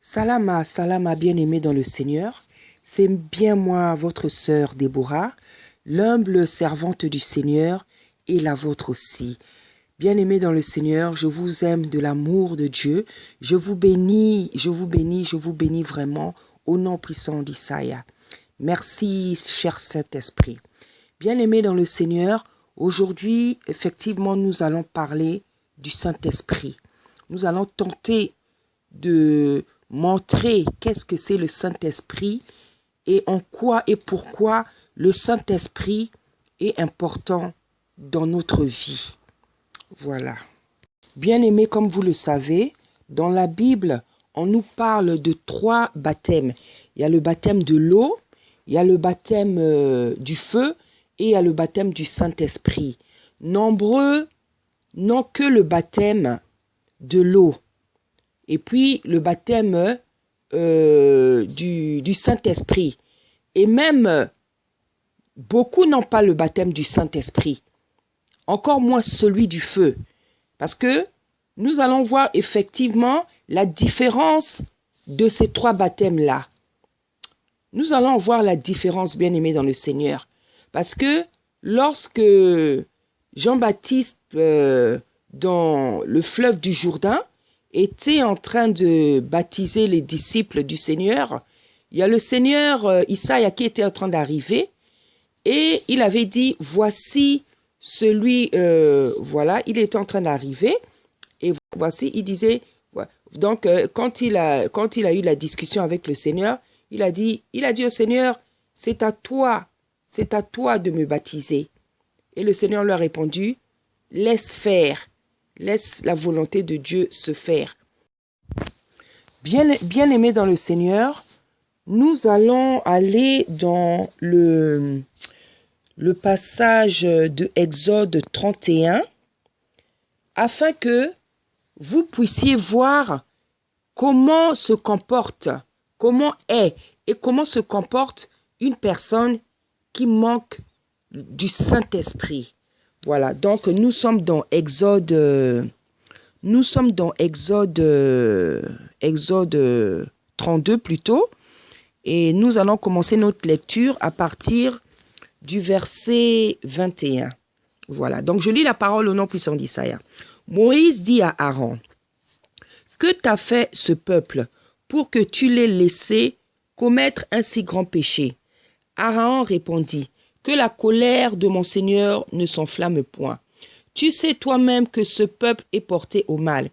Salama, salama, bien-aimé dans le Seigneur. C'est bien moi, votre sœur Déborah, l'humble servante du Seigneur et la vôtre aussi. Bien-aimé dans le Seigneur, je vous aime de l'amour de Dieu. Je vous bénis vraiment au nom puissant d'Isaïe. Merci, cher Saint-Esprit. Bien-aimé dans le Seigneur, aujourd'hui, effectivement, nous allons parler du Saint-Esprit. Nous allons tenter de montrer qu'est-ce que c'est le Saint-Esprit et en quoi et pourquoi le Saint-Esprit est important dans notre vie. Voilà. Bien-aimés, comme vous le savez, dans la Bible, on nous parle de 3 baptêmes. Il y a le baptême de l'eau, il y a le baptême du feu et il y a le baptême du Saint-Esprit. Nombreux n'ont que le baptême de l'eau. Et puis le baptême du Saint-Esprit. Et même, beaucoup n'ont pas le baptême du Saint-Esprit. Encore moins celui du feu. Parce que nous allons voir effectivement la différence de ces 3 baptêmes-là. Nous allons voir la différence, bien-aimés dans le Seigneur. Parce que lorsque Jean-Baptiste, dans le fleuve du Jourdain, était en train de baptiser les disciples du Seigneur, il y a le Seigneur Isaïe qui était en train d'arriver et il avait dit, voici celui, voilà, il était en train d'arriver et voici, il disait, donc quand il a eu la discussion avec le Seigneur, il a dit au Seigneur, c'est à toi de me baptiser. Et le Seigneur lui a répondu, laisse faire. Laisse la volonté de Dieu se faire. Bien-aimés dans le Seigneur, nous allons aller dans le passage de Exode 31 afin que vous puissiez voir comment se comporte une personne qui manque du Saint-Esprit. Voilà, donc nous sommes dans Exode 32 plutôt, et nous allons commencer notre lecture à partir du verset 21. Voilà, donc je lis la parole au nom puissant d'Isaïe. Moïse dit à Aaron, « Que t'a fait ce peuple pour que tu l'aies laissé commettre un si grand péché ?» Aaron répondit, « Que la colère de mon Seigneur ne s'enflamme point. Tu sais toi-même que ce peuple est porté au mal.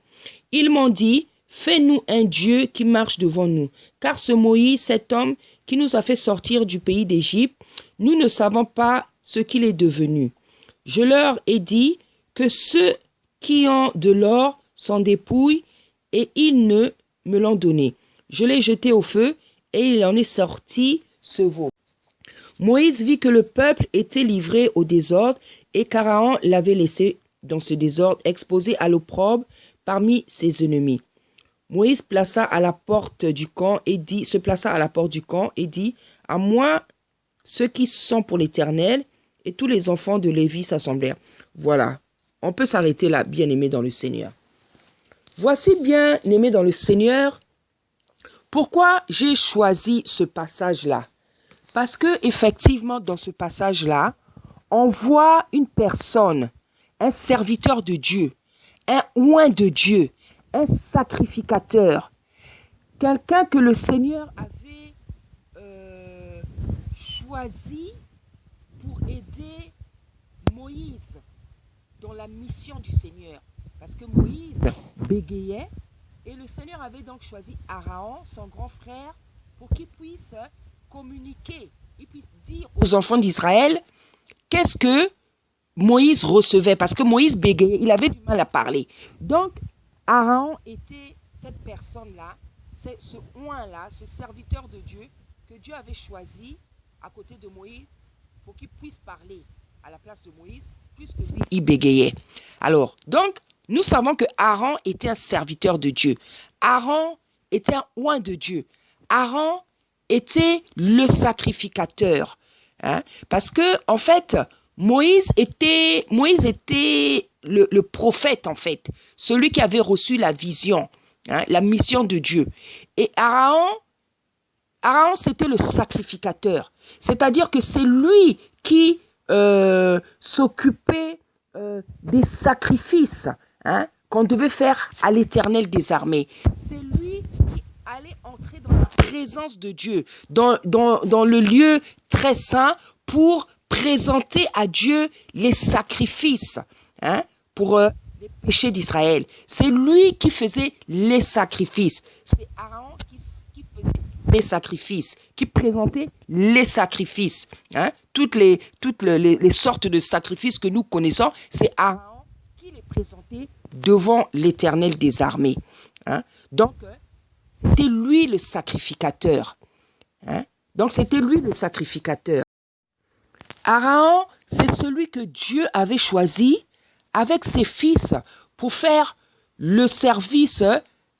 Ils m'ont dit, fais-nous un Dieu qui marche devant nous. Car ce Moïse, cet homme qui nous a fait sortir du pays d'Égypte, nous ne savons pas ce qu'il est devenu. Je leur ai dit que ceux qui ont de l'or s'en dépouillent et ils ne me l'ont donné. Je l'ai jeté au feu et il en est sorti ce veau. Moïse vit que le peuple était livré au désordre et qu'Aaron l'avait laissé dans ce désordre, exposé à l'opprobre parmi ses ennemis. Moïse se plaça à la porte du camp et dit, à moi, ceux qui sont pour l'Éternel, et tous les enfants de Lévi s'assemblèrent. Voilà, on peut s'arrêter là, bien-aimés dans le Seigneur. Voici, bien-aimés dans le Seigneur, pourquoi j'ai choisi ce passage-là. Parce que effectivement, dans ce passage-là, on voit une personne, un serviteur de Dieu, un oint de Dieu, un sacrificateur, quelqu'un que le Seigneur avait choisi pour aider Moïse dans la mission du Seigneur. Parce que Moïse bégayait et le Seigneur avait donc choisi Aaron, son grand frère, pour qu'il puisse communiquer, il puisse dire aux enfants d'Israël qu'est-ce que Moïse recevait, parce que Moïse bégayait, il avait du mal à parler. Donc, Aaron était cette personne-là, c'est ce oint-là, ce serviteur de Dieu que Dieu avait choisi à côté de Moïse pour qu'il puisse parler à la place de Moïse, puisque lui, il bégayait. Alors, donc, nous savons que Aaron était un serviteur de Dieu. Aaron était un oint de Dieu. Aaron était le sacrificateur. Parce que, en fait, Moïse était le prophète, en fait, celui qui avait reçu la vision hein, la mission de Dieu. Et Aaron, c'était le sacrificateur. C'est-à-dire que c'est lui qui s'occupait des sacrifices, hein, qu'on devait faire à l'Éternel des armées. C'est lui qui allait entrer dans la présence de Dieu, dans le lieu très saint, pour présenter à Dieu les sacrifices, hein, pour les péchés d'Israël. C'est lui qui faisait les sacrifices. C'est Aaron qui faisait les sacrifices, qui présentait les sacrifices. Hein. Toutes les sortes de sacrifices que nous connaissons, c'est Aaron qui les présentait devant l'Éternel des armées. Hein. Donc, c'était lui le sacrificateur. Hein. Donc, c'était lui le sacrificateur. Aaron, c'est celui que Dieu avait choisi avec ses fils pour faire le service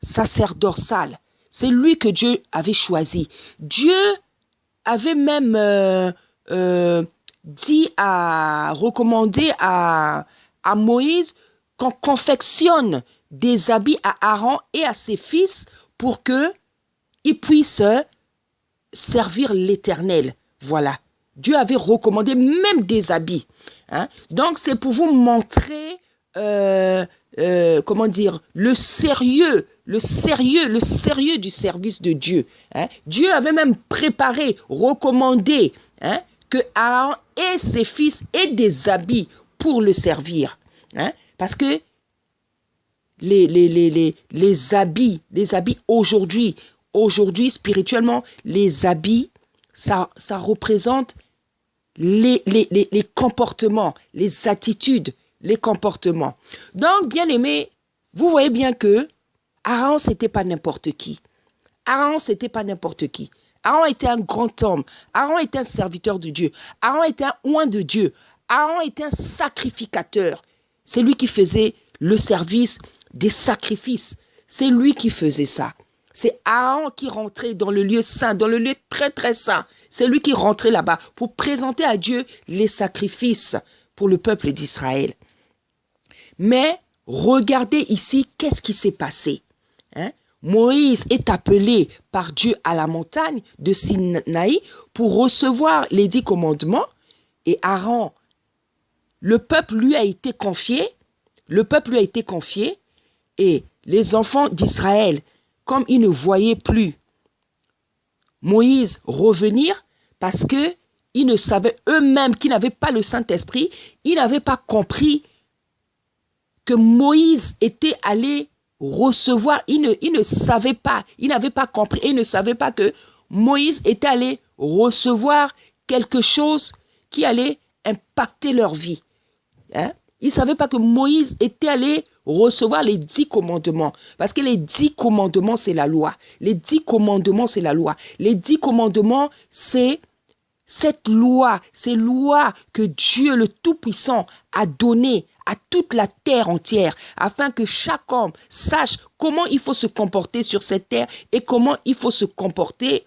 sacerdotal. C'est lui que Dieu avait choisi. Dieu avait même recommandé à Moïse qu'on confectionne des habits à Aaron et à ses fils pour qu'ils puissent servir l'Éternel. Voilà. Dieu avait recommandé même des habits. Hein. Donc, c'est pour vous montrer, comment dire, le sérieux du service de Dieu. Hein. Dieu avait même préparé, recommandé, hein, que Aaron et ses fils aient des habits pour le servir. Hein. Parce que les habits aujourd'hui, spirituellement, les habits, ça représente les comportements, les attitudes, les comportements. Donc, bien aimé, vous voyez bien que Aaron, c'était pas n'importe qui. Aaron, c'était pas n'importe qui. Aaron était un grand homme. Aaron était un serviteur de Dieu. Aaron était un oint de Dieu. Aaron était un sacrificateur. C'est lui qui faisait le service des sacrifices. C'est lui qui faisait ça. C'est Aaron qui rentrait dans le lieu saint, dans le lieu très très saint. C'est lui qui rentrait là-bas pour présenter à Dieu les sacrifices pour le peuple d'Israël. Mais regardez ici, qu'est-ce qui s'est passé? Hein? Moïse est appelé par Dieu à la montagne de Sinaï pour recevoir les 10 commandements. Et Aaron, le peuple lui a été confié. Et les enfants d'Israël, comme ils ne voyaient plus Moïse revenir, parce qu'ils ne savaient eux-mêmes qu'ils n'avaient pas le Saint-Esprit, ils n'avaient pas compris que Moïse était allé recevoir, ils ne savaient pas, ils n'avaient pas compris, ils ne savaient pas que Moïse était allé recevoir quelque chose qui allait impacter leur vie. Hein? Ils ne savaient pas que Moïse était allé recevoir les 10 commandements. Parce que les 10 commandements, c'est la loi. Les 10 commandements, c'est la loi. Les 10 commandements, c'est cette loi, ces lois que Dieu le Tout-Puissant a données à toute la terre entière, afin que chaque homme sache comment il faut se comporter sur cette terre et comment il faut se comporter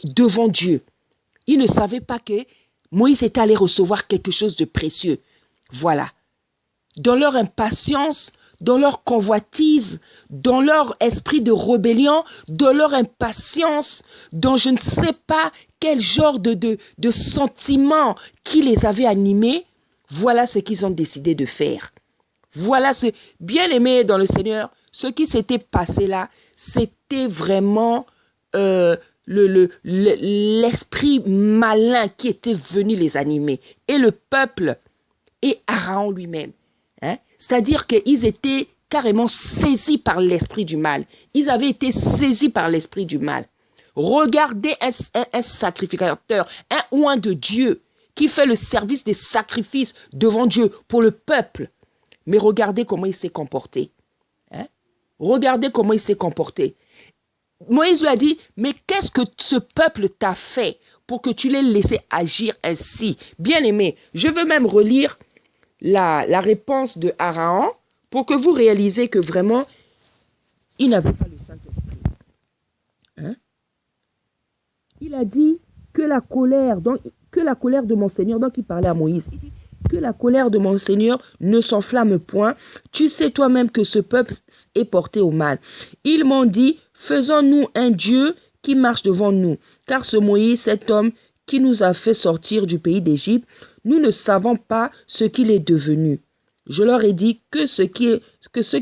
devant Dieu. Ils ne savaient pas que Moïse était allé recevoir quelque chose de précieux. Voilà. Dans leur impatience, dans leur convoitise, dans leur esprit de rébellion, dans leur impatience, dans je ne sais pas quel genre de sentiment qui les avait animés, voilà ce qu'ils ont décidé de faire. Voilà ce, bien aimé dans le Seigneur, ce qui s'était passé là, c'était vraiment l'esprit malin qui était venu les animer. Et le peuple, et Aaron lui-même. Hein? C'est-à-dire qu'ils étaient carrément saisis par l'esprit du mal. Ils avaient été saisis par l'esprit du mal. Regardez un sacrificateur, un oint de Dieu, qui fait le service des sacrifices devant Dieu pour le peuple. Mais regardez comment il s'est comporté. Hein? Regardez comment il s'est comporté. Moïse lui a dit, mais qu'est-ce que ce peuple t'a fait pour que tu l'aies laissé agir ainsi? Bien aimé, je veux même relire la réponse de Aaron pour que vous réalisez que vraiment, il n'avait pas le Saint-Esprit. Hein? Il a dit que la colère de mon Seigneur, donc il parlait à Moïse, il dit que la colère de mon Seigneur ne s'enflamme point. Tu sais toi-même que ce peuple est porté au mal. Ils m'ont dit, faisons-nous un Dieu qui marche devant nous. Car ce Moïse, cet homme qui nous a fait sortir du pays d'Égypte, nous ne savons pas ce qu'il est devenu. Je leur ai dit que ceux qui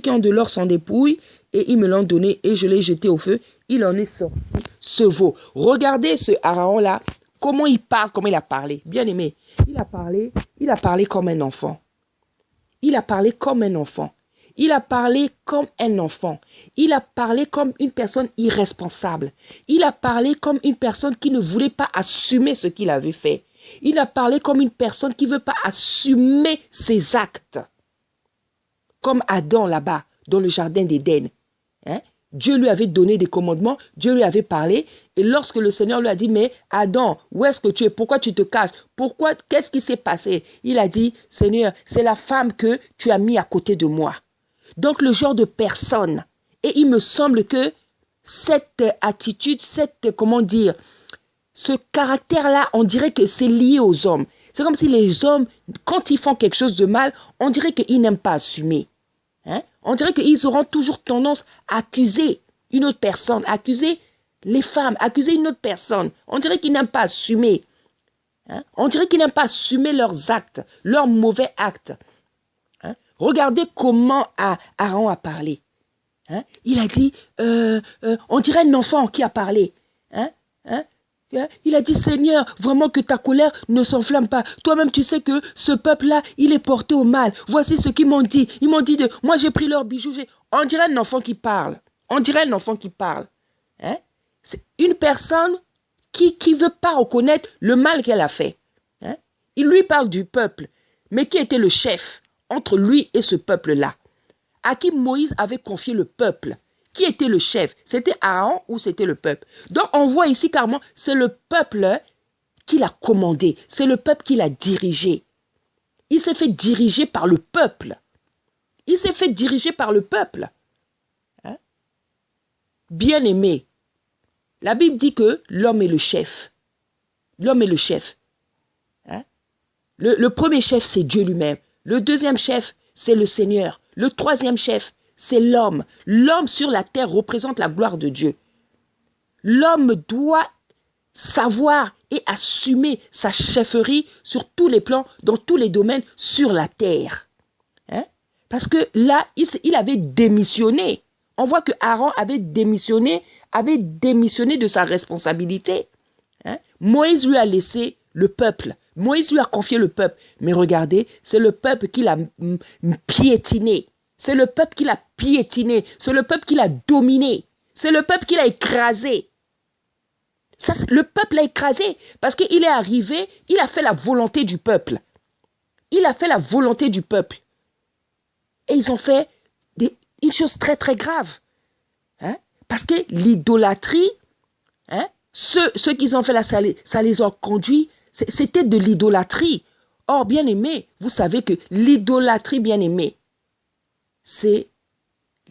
ont de l'or s'en dépouillent, et ils me l'ont donné, et je l'ai jeté au feu. Il en est sorti ce veau. Regardez ce Aaron-là, comment il parle, comment il a parlé. Bien aimé, il a parlé comme un enfant. Il a parlé comme un enfant. Il a parlé comme un enfant. Il a parlé comme une personne irresponsable. Il a parlé comme une personne qui ne voulait pas assumer ce qu'il avait fait. Il a parlé comme une personne qui ne veut pas assumer ses actes. Comme Adam là-bas, dans le jardin d'Éden. Hein? Dieu lui avait donné des commandements, Dieu lui avait parlé. Et lorsque le Seigneur lui a dit, mais Adam, où est-ce que tu es? Pourquoi tu te caches? Pourquoi? Qu'est-ce qui s'est passé? Il a dit, Seigneur, c'est la femme que tu as mis à côté de moi. Donc le genre de personne. Et il me semble que cette attitude, comment dire, ce caractère-là, on dirait que c'est lié aux hommes. C'est comme si les hommes, quand ils font quelque chose de mal, on dirait qu'ils n'aiment pas assumer. Hein? On dirait qu'ils auront toujours tendance à accuser une autre personne, accuser les femmes, accuser une autre personne. On dirait qu'ils n'aiment pas assumer. Hein? On dirait qu'ils n'aiment pas assumer leurs actes, leurs mauvais actes. Hein? Regardez comment Aaron a parlé. Hein? Il a dit, on dirait un enfant qui a parlé. Hein? Hein? Il a dit, Seigneur, vraiment que ta colère ne s'enflamme pas. Toi-même, tu sais que ce peuple-là, il est porté au mal. Voici ce qu'ils m'ont dit. Ils m'ont dit, moi j'ai pris leurs bijoux. On dirait un enfant qui parle. On dirait un enfant qui parle. Hein? C'est une personne qui ne veut pas reconnaître le mal qu'elle a fait. Hein? Il lui parle du peuple. Mais qui était le chef entre lui et ce peuple-là? À qui Moïse avait confié le peuple? Qui était le chef? C'était Aaron ou c'était le peuple? Donc on voit ici carrément, c'est le peuple qui l'a commandé. C'est le peuple qui l'a dirigé. Il s'est fait diriger par le peuple. Il s'est fait diriger par le peuple. Hein? Bien-aimé, la Bible dit que l'homme est le chef. L'homme est le chef. Hein? Le premier chef, c'est Dieu lui-même. Le deuxième chef, c'est le Seigneur. Le troisième chef, c'est l'homme. L'homme sur la terre représente la gloire de Dieu. L'homme doit savoir et assumer sa chefferie sur tous les plans, dans tous les domaines, sur la terre. Hein? Parce que là, il avait démissionné. On voit que Aaron avait démissionné de sa responsabilité. Hein? Moïse lui a laissé le peuple. Moïse lui a confié le peuple. Mais regardez, c'est le peuple qui l'a piétiné. C'est le peuple qui l'a piétiné. C'est le peuple qui l'a dominé. C'est le peuple qui l'a écrasé. Ça, le peuple l'a écrasé parce qu'il est arrivé, il a fait la volonté du peuple. Il a fait la volonté du peuple. Et ils ont fait une chose très très grave. Hein? Parce que l'idolâtrie, hein, ceux qu'ils ont fait là, ça les a conduits, c'était de l'idolâtrie. Or, bien aimé, vous savez que l'idolâtrie, bien aimé, c'est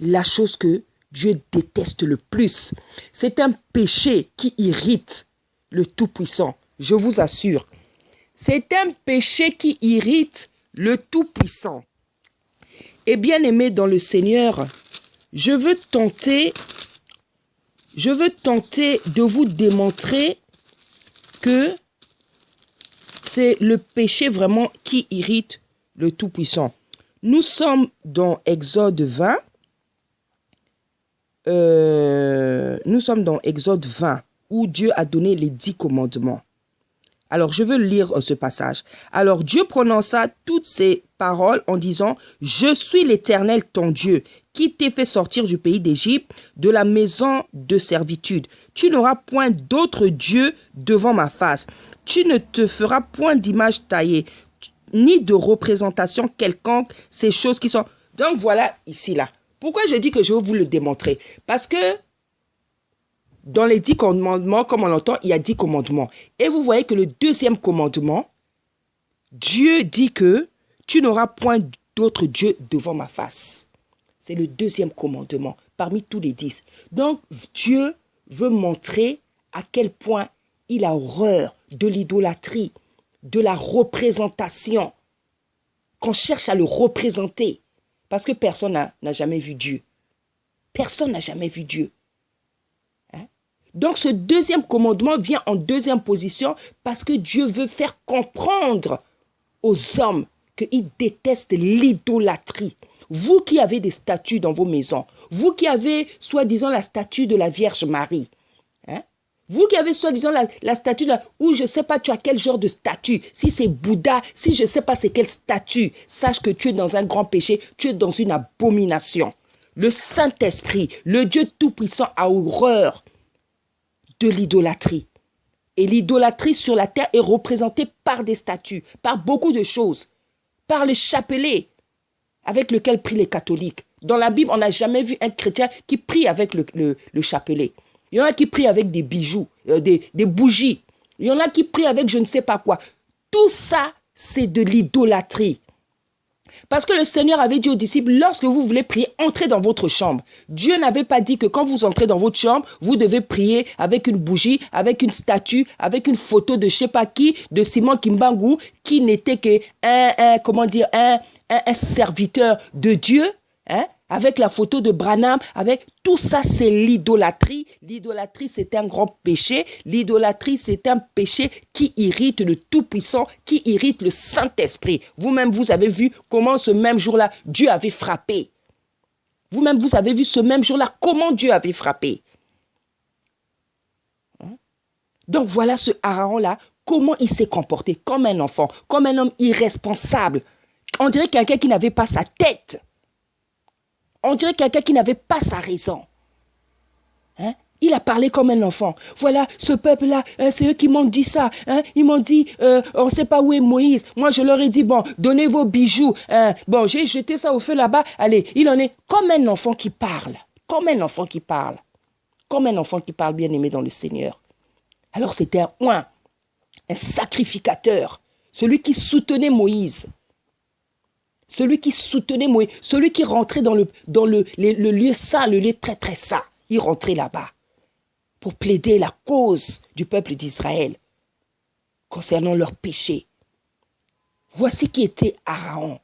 la chose que Dieu déteste le plus. C'est un péché qui irrite le Tout-Puissant, je vous assure. C'est un péché qui irrite le Tout-Puissant. Et bien aimé dans le Seigneur, je veux tenter de vous démontrer que c'est le péché vraiment qui irrite le Tout-Puissant. Nous sommes dans Exode 20. Nous sommes dans Exode 20, où Dieu a donné les 10 commandements. Alors, je veux lire ce passage. Alors, Dieu prononça toutes ces paroles en disant, « Je suis l'Éternel ton Dieu, qui t'ai fait sortir du pays d'Égypte, de la maison de servitude. Tu n'auras point d'autre Dieu devant ma face. Tu ne te feras point d'image taillée, ni de représentation quelconque, ces choses qui sont... » Donc, voilà ici, là. Pourquoi je dis que je vais vous le démontrer? Parce que dans les 10 commandements, comme on l'entend, il y a 10 commandements. Et vous voyez que le deuxième commandement, Dieu dit que tu n'auras point d'autre Dieu devant ma face. C'est le deuxième commandement parmi tous les 10. Donc, Dieu veut montrer à quel point il a horreur de l'idolâtrie, de la représentation. qu'on cherche à le représenter. Parce que personne n'a jamais vu Dieu. Personne n'a jamais vu Dieu. Donc ce deuxième commandement vient en deuxième position parce que Dieu veut faire comprendre aux hommes qu'il déteste l'idolâtrie. Vous qui avez des statues dans vos maisons, vous qui avez soi-disant la statue de la Vierge Marie, vous qui avez soi-disant la statue, ou je ne sais pas tu as quel genre de statue, si c'est Bouddha, si je ne sais pas c'est quelle statue, sache que tu es dans un grand péché, tu es dans une abomination. Le Saint-Esprit, le Dieu Tout-Puissant a horreur de l'idolâtrie. Et l'idolâtrie sur la terre est représentée par des statues, par beaucoup de choses, par le chapelet avec lequel prient les catholiques. Dans la Bible, on n'a jamais vu un chrétien qui prie avec le chapelet. Il y en a qui prient avec des bijoux, des bougies. Il y en a qui prient avec je ne sais pas quoi. Tout ça, c'est de l'idolâtrie. Parce que le Seigneur avait dit aux disciples, lorsque vous voulez prier, entrez dans votre chambre. Dieu n'avait pas dit que quand vous entrez dans votre chambre, vous devez prier avec une bougie, avec une statue, avec une photo de je ne sais pas qui, de Simon Kimbangu, qui n'était que un serviteur de Dieu, avec la photo de Branham, avec tout ça, c'est l'idolâtrie. L'idolâtrie, c'est un grand péché. L'idolâtrie, c'est un péché qui irrite le Tout-Puissant, qui irrite le Saint-Esprit. Vous-même, vous avez vu comment ce même jour-là, Dieu avait frappé. Vous-même, vous avez vu ce même jour-là, comment Dieu avait frappé. Donc voilà ce Aaron-là, comment il s'est comporté comme un enfant, comme un homme irresponsable. On dirait quelqu'un qui n'avait pas sa tête. On dirait quelqu'un qui n'avait pas sa raison. Il a parlé comme un enfant. Voilà, ce peuple-là, c'est eux qui m'ont dit ça. Ils m'ont dit, on ne sait pas où est Moïse. Moi, je leur ai dit, bon, donnez vos bijoux. Bon, j'ai jeté ça au feu là-bas. Allez, il en est comme un enfant qui parle. Comme un enfant qui parle. Comme un enfant qui parle, bien aimé dans le Seigneur. Alors, c'était un sacrificateur. Celui qui soutenait Moïse. Celui qui soutenait Moïse, celui qui rentrait dans le lieu saint, le lieu très très saint. Il rentrait là-bas pour plaider la cause du peuple d'Israël concernant leurs péchés. Voici qui était Aaron.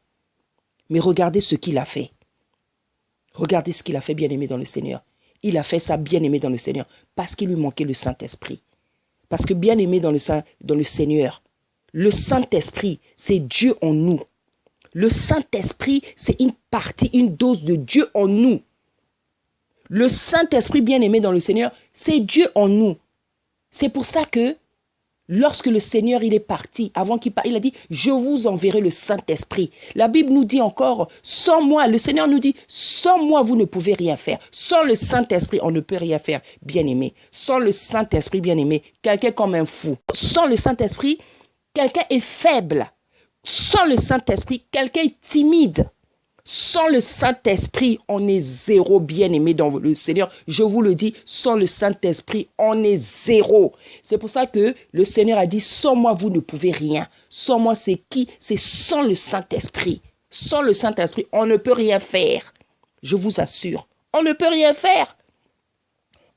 Mais regardez ce qu'il a fait. Regardez ce qu'il a fait, bien-aimé dans le Seigneur. Il a fait ça, bien-aimé dans le Seigneur, parce qu'il lui manquait le Saint-Esprit. Parce que bien-aimé dans le Seigneur, le Saint-Esprit, c'est Dieu en nous. Le Saint-Esprit, c'est une partie, une dose de Dieu en nous. Le Saint-Esprit bien-aimé dans le Seigneur, c'est Dieu en nous. C'est pour ça que lorsque le Seigneur il est parti, avant qu'il parte, il a dit « Je vous enverrai le Saint-Esprit ». La Bible nous dit encore « Sans moi », le Seigneur nous dit « Sans moi, vous ne pouvez rien faire. Sans le Saint-Esprit, on ne peut rien faire, bien-aimé. Sans le Saint-Esprit, bien-aimé, quelqu'un est comme un fou. Sans le Saint-Esprit, quelqu'un est faible. Sans le Saint-Esprit, quelqu'un est timide. Sans le Saint-Esprit, on est zéro, bien-aimé dans le Seigneur. Je vous le dis, sans le Saint-Esprit, on est zéro. C'est pour ça que le Seigneur a dit, sans moi, vous ne pouvez rien. Sans moi, c'est qui? C'est sans le Saint-Esprit. Sans le Saint-Esprit, on ne peut rien faire. Je vous assure, on ne peut rien faire.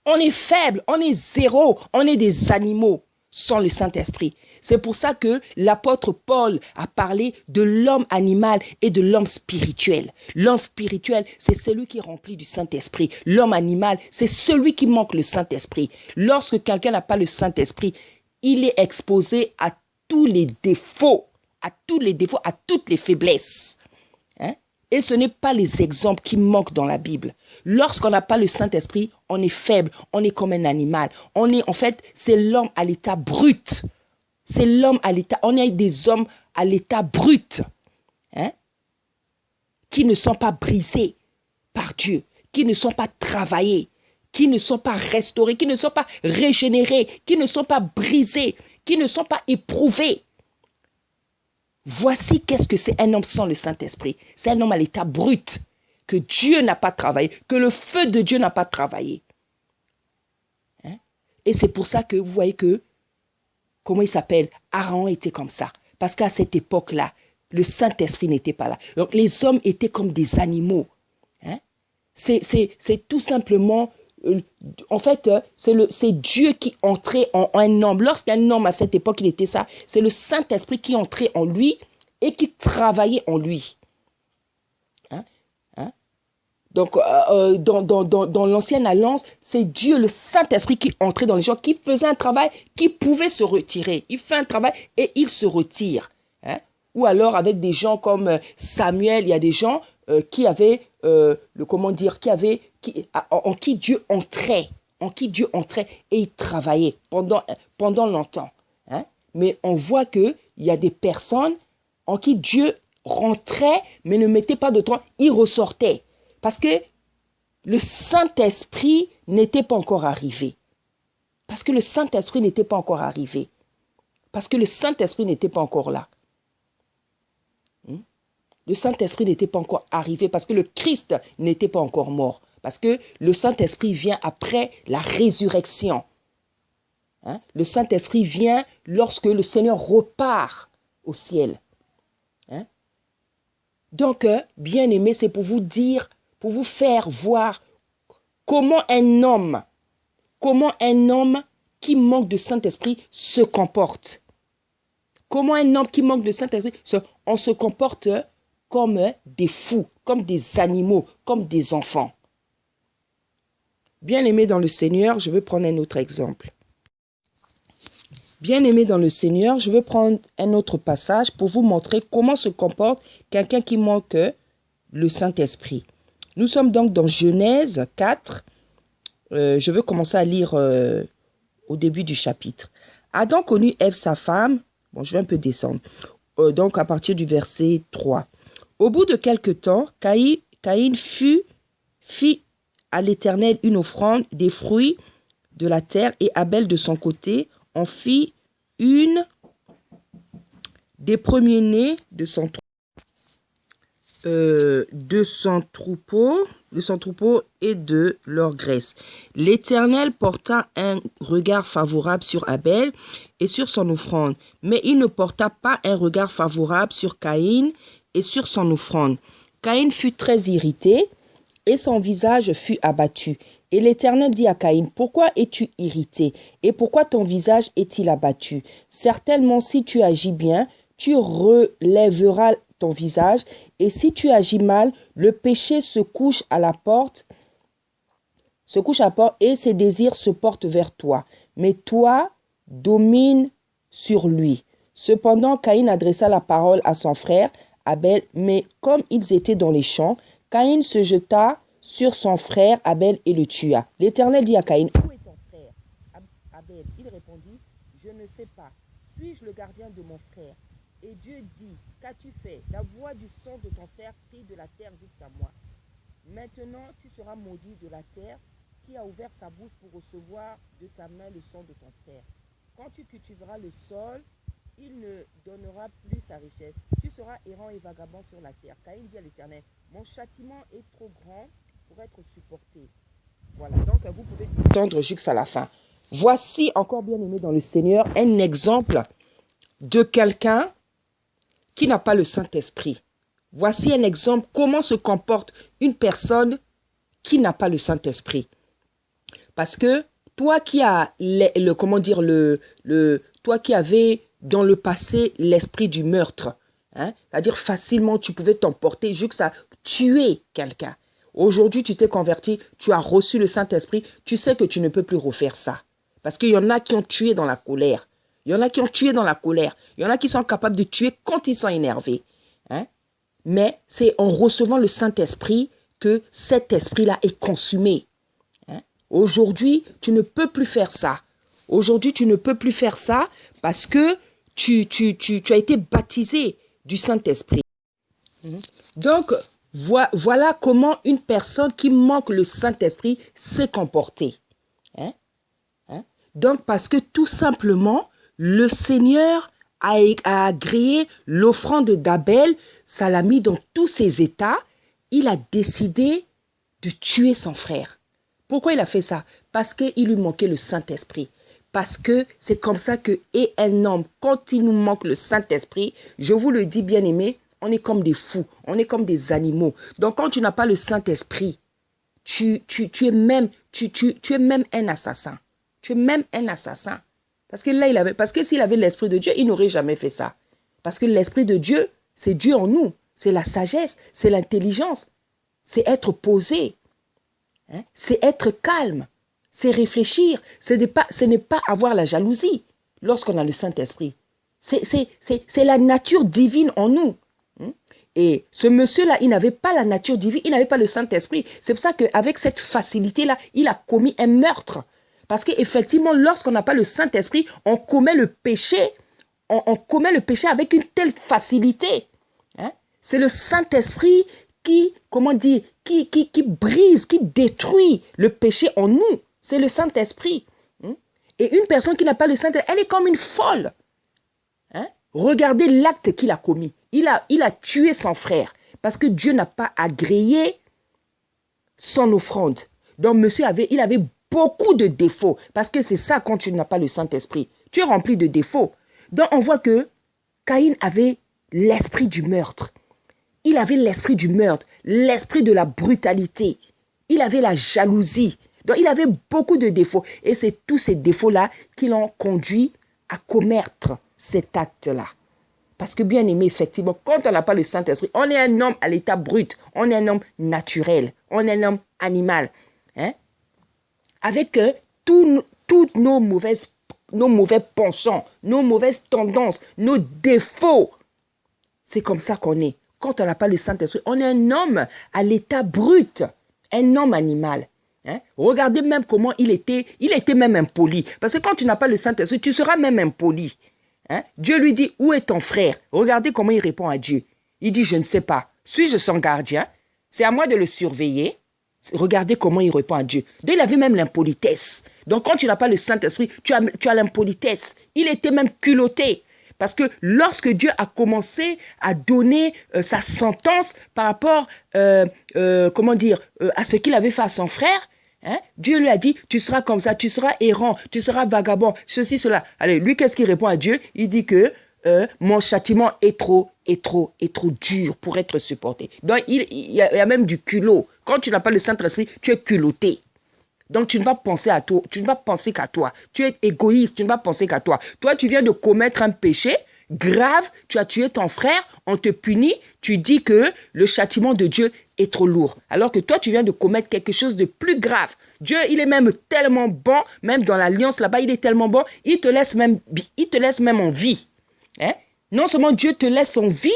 On est faible, on est zéro, on est des animaux sans le Saint-Esprit. C'est pour ça que l'apôtre Paul a parlé de l'homme animal et de l'homme spirituel. L'homme spirituel, c'est celui qui est rempli du Saint-Esprit. L'homme animal, c'est celui qui manque le Saint-Esprit. Lorsque quelqu'un n'a pas le Saint-Esprit, il est exposé à tous les défauts, à toutes les faiblesses. Et ce n'est pas les exemples qui manquent dans la Bible. Lorsqu'on n'a pas le Saint-Esprit, on est faible, on est comme un animal. C'est l'homme à l'état brut. C'est l'homme à l'état, on est des hommes à l'état brut, qui ne sont pas brisés par Dieu, qui ne sont pas travaillés, qui ne sont pas restaurés, qui ne sont pas régénérés, qui ne sont pas brisés, qui ne sont pas éprouvés. Voici qu'est-ce que c'est un homme sans le Saint-Esprit. C'est un homme à l'état brut, que Dieu n'a pas travaillé, que le feu de Dieu n'a pas travaillé. Et c'est pour ça que vous voyez que comment il s'appelle? Aaron était comme ça. Parce qu'à cette époque-là, le Saint-Esprit n'était pas là. Donc, les hommes étaient comme des animaux. C'est tout simplement... En fait, c'est Dieu qui entrait en un homme. Lorsqu'un homme, à cette époque, il était ça, c'est le Saint-Esprit qui entrait en lui et qui travaillait en lui. Hein? Hein? Donc, dans l'ancienne alliance, c'est Dieu, le Saint-Esprit, qui entrait dans les gens, qui faisait un travail, qui pouvait se retirer. Il fait un travail et il se retire. Hein? Ou alors, avec des gens comme Samuel, il y a des gens qui avaient, en qui Dieu entrait. En qui Dieu entrait et il travaillait pendant longtemps. Hein? Mais on voit qu'il y a des personnes en qui Dieu rentrait, mais ne mettait pas de temps, il ressortait. Parce que le Saint-Esprit n'était pas encore arrivé. Parce que le Saint-Esprit n'était pas encore arrivé. Parce que le Saint-Esprit n'était pas encore là. Le Saint-Esprit n'était pas encore arrivé parce que le Christ n'était pas encore mort. Parce que le Saint-Esprit vient après la résurrection. Hein? Le Saint-Esprit vient lorsque le Seigneur repart au ciel. Hein? Donc, bien-aimés, c'est pour vous dire, pour vous faire voir comment un homme qui manque de Saint-Esprit se comporte. Comment un homme qui manque de Saint-Esprit, on se comporte comme des fous, comme des animaux, comme des enfants. Bien-aimés dans le Seigneur, je veux prendre un autre exemple. Bien-aimés dans le Seigneur, je veux prendre un autre passage pour vous montrer comment se comporte quelqu'un qui manque le Saint-Esprit. Nous sommes donc dans Genèse 4. Je veux commencer à lire au début du chapitre. Adam connut Ève, sa femme. Bon, je vais un peu descendre. Donc, à partir du verset 3. Au bout de quelque temps, Caïn fit à l'Éternel une offrande des fruits de la terre et Abel de son côté en fit une des premiers-nés de son troupeau et de leur graisse. L'Éternel porta un regard favorable sur Abel et sur son offrande, mais il ne porta pas un regard favorable sur Caïn et sur son offrande. Caïn fut très irrité et son visage fut abattu. Et l'Éternel dit à Caïn, « Pourquoi es-tu irrité et pourquoi ton visage est-il abattu? Certainement, si tu agis bien, tu relèveras ton visage, et si tu agis mal, le péché se couche à la porte, et ses désirs se portent vers toi. Mais toi, domine sur lui. » Cependant, Caïn adressa la parole à son frère Abel, mais comme ils étaient dans les champs, Caïn se jeta sur son frère Abel et le tua. L'Éternel dit à Caïn, « Où est ton frère Abel? » Il répondit, « Je ne sais pas. Suis-je le gardien de mon frère? » Et Dieu dit, « Qu'as-tu fait? La voix du sang de ton frère crie de la terre jusqu'à moi. Maintenant, tu seras maudit de la terre qui a ouvert sa bouche pour recevoir de ta main le sang de ton frère. Quand tu cultiveras le sol, il ne donnera plus sa richesse. Tu seras errant et vagabond sur la terre. » Caïn dit à l'Éternel, « Mon châtiment est trop grand pour être supporté. » Voilà, donc vous pouvez descendre jusqu'à la fin. Voici, encore bien aimé dans le Seigneur, un exemple de quelqu'un qui n'a pas le Saint-Esprit. Voici un exemple comment se comporte une personne qui n'a pas le Saint-Esprit. Parce que toi qui as toi qui avais dans le passé l'esprit du meurtre, hein, c'est-à-dire facilement tu pouvais t'emporter jusqu'à tuer quelqu'un. Aujourd'hui, tu t'es converti, tu as reçu le Saint-Esprit, tu sais que tu ne peux plus refaire ça. Parce qu'il y en a qui ont tué dans la colère. Il y en a qui ont tué dans la colère. Il y en a qui sont capables de tuer quand ils sont énervés. Hein? Mais c'est en recevant le Saint-Esprit que cet esprit-là est consumé. Hein? Aujourd'hui, tu ne peux plus faire ça. Aujourd'hui, tu ne peux plus faire ça parce que tu as été baptisé du Saint-Esprit. Donc, voilà comment une personne qui manque le Saint-Esprit s'est comportée. Hein? Donc, parce que tout simplement, le Seigneur a agréé l'offrande d'Abel, ça l'a mis dans tous ses états. Il a décidé de tuer son frère. Pourquoi il a fait ça? Parce qu'il lui manquait le Saint-Esprit. Parce que c'est comme ça que, et un homme, quand il nous manque le Saint-Esprit, je vous le dis bien aimé, on est comme des fous, on est comme des animaux. Donc quand tu n'as pas le Saint-Esprit, tu es même un assassin. Tu es même un assassin. Parce que là, parce que s'il avait l'Esprit de Dieu, il n'aurait jamais fait ça. Parce que l'Esprit de Dieu C'est Dieu en nous. C'est la sagesse, c'est l'intelligence. C'est être posé. Hein? C'est être calme. C'est réfléchir. Ce n'est pas avoir la jalousie lorsqu'on a le Saint-Esprit. C'est la nature divine en nous. Et ce monsieur-là, il n'avait pas la nature divine, il n'avait pas le Saint-Esprit. C'est pour ça qu'avec cette facilité-là, il a commis un meurtre. Parce qu'effectivement, lorsqu'on n'a pas le Saint-Esprit, on commet le péché. On commet le péché avec une telle facilité. Hein? C'est le Saint-Esprit qui brise, qui détruit le péché en nous. C'est le Saint-Esprit. Et une personne qui n'a pas le Saint-Esprit, elle est comme une folle. Hein? Regardez l'acte qu'il a commis. Il a tué son frère parce que Dieu n'a pas agréé son offrande. Donc, monsieur il avait beaucoup de défauts parce que c'est ça quand tu n'as pas le Saint-Esprit. Tu es rempli de défauts. Donc, on voit que Caïn avait l'esprit du meurtre. Il avait l'esprit du meurtre, l'esprit de la brutalité. Il avait la jalousie. Donc, il avait beaucoup de défauts. Et c'est tous ces défauts-là qui l'ont conduit à commettre cet acte-là. Parce que bien aimé, effectivement, quand on n'a pas le Saint-Esprit, on est un homme à l'état brut, on est un homme naturel, on est un homme animal. Hein? Avec tous nos mauvais penchants, nos mauvaises tendances, nos défauts. C'est comme ça qu'on est. Quand on n'a pas le Saint-Esprit, on est un homme à l'état brut, un homme animal. Hein? Regardez même comment il était même impoli. Parce que quand tu n'as pas le Saint-Esprit, tu seras même impoli. Hein? Dieu lui dit, où est ton frère? Regardez comment il répond à Dieu. Il dit, je ne sais pas. Suis-je son gardien? C'est à moi de le surveiller. Regardez comment il répond à Dieu. Donc, il avait même l'impolitesse. Donc, quand tu n'as pas le Saint-Esprit, tu as l'impolitesse. Il était même culotté. Parce que lorsque Dieu a commencé à donner sa sentence par rapport à ce qu'il avait fait à son frère, hein, Dieu lui a dit, tu seras comme ça, tu seras errant, tu seras vagabond, ceci, cela. Allez, lui, qu'est-ce qu'il répond à Dieu? Il dit que mon châtiment est trop dur pour être supporté. Donc, il y a même du culot. Quand tu n'as pas le Saint-Esprit, tu es culotté. Donc, tu ne vas penser à toi, tu ne vas penser qu'à toi. Tu es égoïste, tu ne vas penser qu'à toi. Toi, tu viens de commettre un péché grave, tu as tué ton frère, on te punit, tu dis que le châtiment de Dieu est trop lourd. Alors que toi, tu viens de commettre quelque chose de plus grave. Dieu, il est même tellement bon, même dans l'alliance là-bas, il est tellement bon, il te laisse même en vie. Hein? Non seulement Dieu te laisse en vie,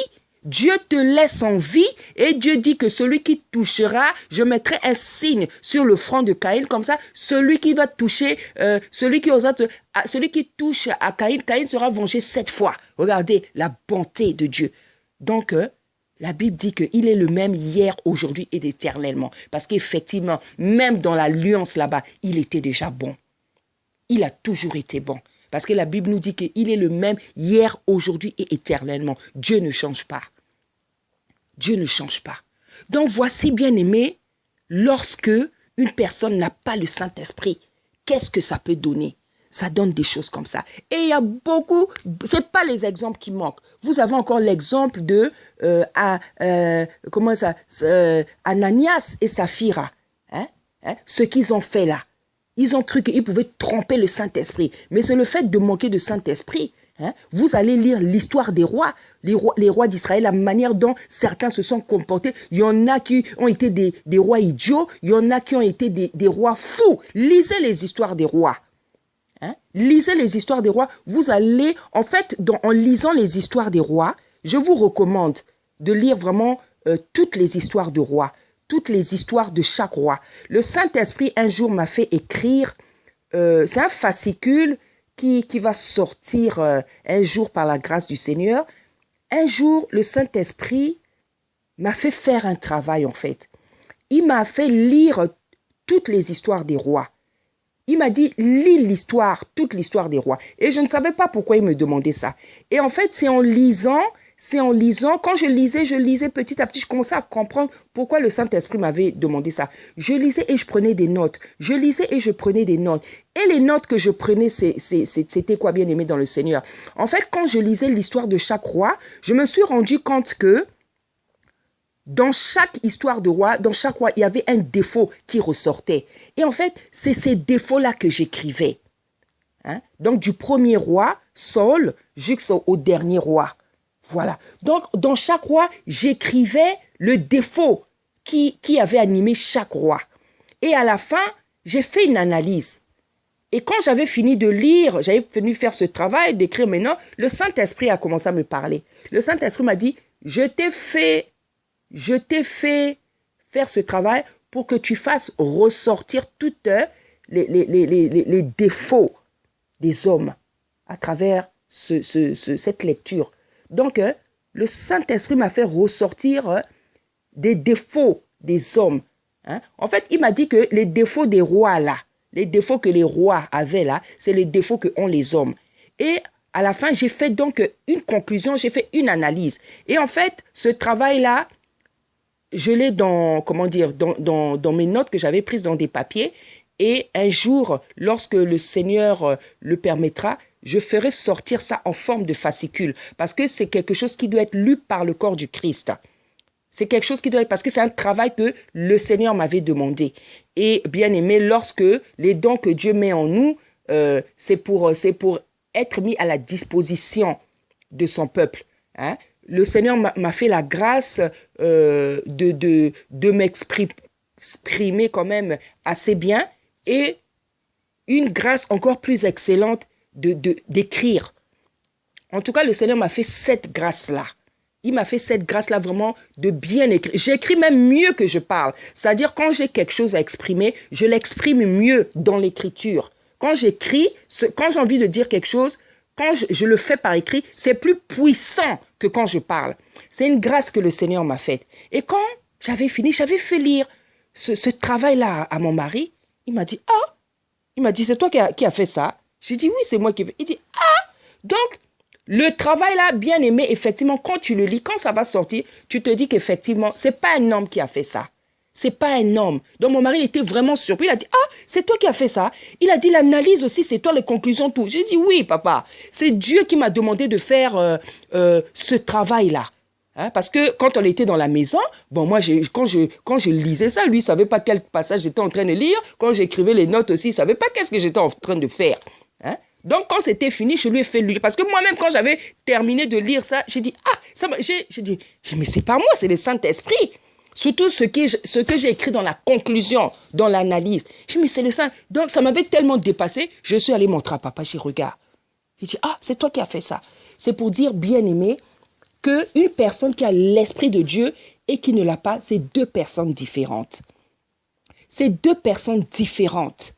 Dieu te laisse en vie et Dieu dit que celui qui touchera, je mettrai un signe sur le front de Caïn, comme ça, celui qui va toucher, celui qui touche à Caïn, Caïn sera vengé 7 fois. Regardez la bonté de Dieu. Donc, la Bible dit qu'il est le même hier, aujourd'hui et éternellement. Parce qu'effectivement, même dans l'alliance là-bas, il était déjà bon. Il a toujours été bon. Parce que la Bible nous dit qu'il est le même hier, aujourd'hui et éternellement. Dieu ne change pas. Dieu ne change pas. Donc voici, bien aimé, lorsque une personne n'a pas le Saint-Esprit, qu'est-ce que ça peut donner? Ça donne des choses comme ça. Et il y a beaucoup, ce n'est pas les exemples qui manquent. Vous avez encore l'exemple de Ananias et Saphira. Ce qu'ils ont fait là. Ils ont cru qu'ils pouvaient tromper le Saint-Esprit. Mais c'est le fait de manquer de Saint-Esprit. Hein? Vous allez lire l'histoire des rois, les rois d'Israël, la manière dont certains se sont comportés. Il y en a qui ont été des rois idiots, il y en a qui ont été des rois fous. Lisez les histoires des rois. Hein? Lisez les histoires des rois. Vous allez, en fait, en lisant les histoires des rois, je vous recommande de lire vraiment toutes les histoires de rois. Toutes les histoires de chaque roi. Le Saint-Esprit, un jour, m'a fait écrire, c'est un fascicule qui va sortir un jour par la grâce du Seigneur. Un jour, le Saint-Esprit m'a fait faire un travail, en fait. Il m'a fait lire toutes les histoires des rois. Il m'a dit, lis l'histoire, toute l'histoire des rois. Et je ne savais pas pourquoi il me demandait ça. Et en fait, c'est en lisant, quand je lisais petit à petit, je commençais à comprendre pourquoi le Saint-Esprit m'avait demandé ça. Je lisais et je prenais des notes. Je lisais et je prenais des notes. Et les notes que je prenais, c'était quoi, bien aimé dans le Seigneur? En fait, quand je lisais l'histoire de chaque roi, je me suis rendu compte que dans chaque histoire de roi, dans chaque roi, il y avait un défaut qui ressortait. Et en fait, c'est ces défauts-là que j'écrivais. Hein? Donc, du premier roi, Saul, jusqu'au dernier roi. Voilà. Donc, dans chaque roi, j'écrivais le défaut qui avait animé chaque roi. Et à la fin, j'ai fait une analyse. Et quand j'avais fini de lire, j'avais fini faire ce travail, d'écrire maintenant, le Saint-Esprit a commencé à me parler. Le Saint-Esprit m'a dit, je t'ai fait faire ce travail pour que tu fasses ressortir toutes les défauts des hommes à travers cette lecture. Donc, le Saint-Esprit m'a fait ressortir des défauts des hommes. Hein? En fait, il m'a dit que les défauts des rois là, les défauts que les rois avaient là, c'est les défauts que ont les hommes. Et à la fin, j'ai fait donc une conclusion, j'ai fait une analyse. Et en fait, ce travail-là, je l'ai dans mes notes que j'avais prises dans des papiers. Et un jour, lorsque le Seigneur le permettra, je ferai sortir ça en forme de fascicule. Parce que c'est quelque chose qui doit être lu par le corps du Christ. C'est quelque chose qui doit être, parce que c'est un travail que le Seigneur m'avait demandé. Et bien aimé, lorsque les dons que Dieu met en nous, c'est pour être mis à la disposition de son peuple. Hein? Le Seigneur m'a fait la grâce de m'exprimer quand même assez bien et une grâce encore plus excellente d'écrire. En tout cas, le Seigneur m'a fait cette grâce-là. Il m'a fait cette grâce-là vraiment de bien écrire. J'écris même mieux que je parle. C'est-à-dire, quand j'ai quelque chose à exprimer, je l'exprime mieux dans l'écriture. Quand j'écris, quand j'ai envie de dire quelque chose, quand je le fais par écrit, c'est plus puissant que quand je parle. C'est une grâce que le Seigneur m'a faite. Et quand j'avais fini, j'avais fait lire ce travail-là à mon mari. Il m'a dit, ah, c'est toi qui as fait ça. J'ai dit, oui, c'est moi qui ai fait. Il dit, ah, donc, le travail là, bien aimé, effectivement, quand tu le lis, quand ça va sortir, tu te dis qu'effectivement, c'est pas un homme qui a fait ça. C'est pas un homme. Donc mon mari, il était vraiment surpris. Il a dit, ah, c'est toi qui as fait ça. Il a dit, l'analyse aussi, c'est toi, les conclusions, tout. J'ai dit, oui, papa. C'est Dieu qui m'a demandé de faire ce travail-là. Hein, parce que quand on était dans la maison, bon, moi, quand je lisais ça, lui, il ne savait pas quel passage j'étais en train de lire. Quand j'écrivais les notes aussi, il ne savait pas qu'est-ce que j'étais en train de faire. Hein? Donc, quand c'était fini, je lui ai fait lire. Parce que moi-même, quand j'avais terminé de lire ça, j'ai dit, ah, j'ai dit, mais c'est pas moi, c'est le Saint-Esprit. Surtout ce que j'ai écrit dans la conclusion, dans l'analyse. J'ai dit, mais c'est le Saint. Donc, ça m'avait tellement dépassé, je suis allé montrer à papa, j'ai dit, regarde. J'ai dit, ah, c'est toi qui as fait ça. C'est pour dire, bien aimé, qu'une personne qui a l'Esprit de Dieu et qui ne l'a pas, c'est deux personnes différentes. C'est deux personnes différentes.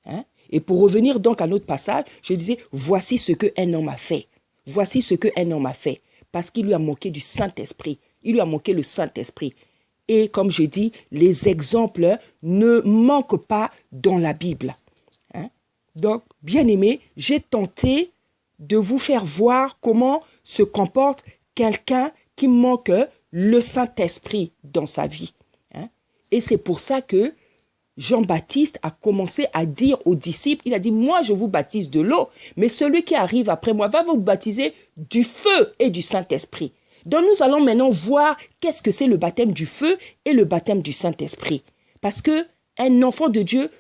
Hein? Et pour revenir donc à notre passage, je disais, voici ce qu'un homme a fait. Voici ce qu'un homme a fait. Parce qu'il lui a manqué du Saint-Esprit. Il lui a manqué le Saint-Esprit. Et comme je dis, les exemples ne manquent pas dans la Bible. Hein? Donc, bien aimé, j'ai tenté de vous faire voir comment se comporte quelqu'un qui manque le Saint-Esprit dans sa vie. Hein? Et c'est pour ça que Jean-Baptiste a commencé à dire aux disciples, il a dit, moi je vous baptise de l'eau, mais celui qui arrive après moi va vous baptiser du feu et du Saint-Esprit. Donc nous allons maintenant voir qu'est-ce que c'est le baptême du feu et le baptême du Saint-Esprit. Parce qu'un enfant de Dieu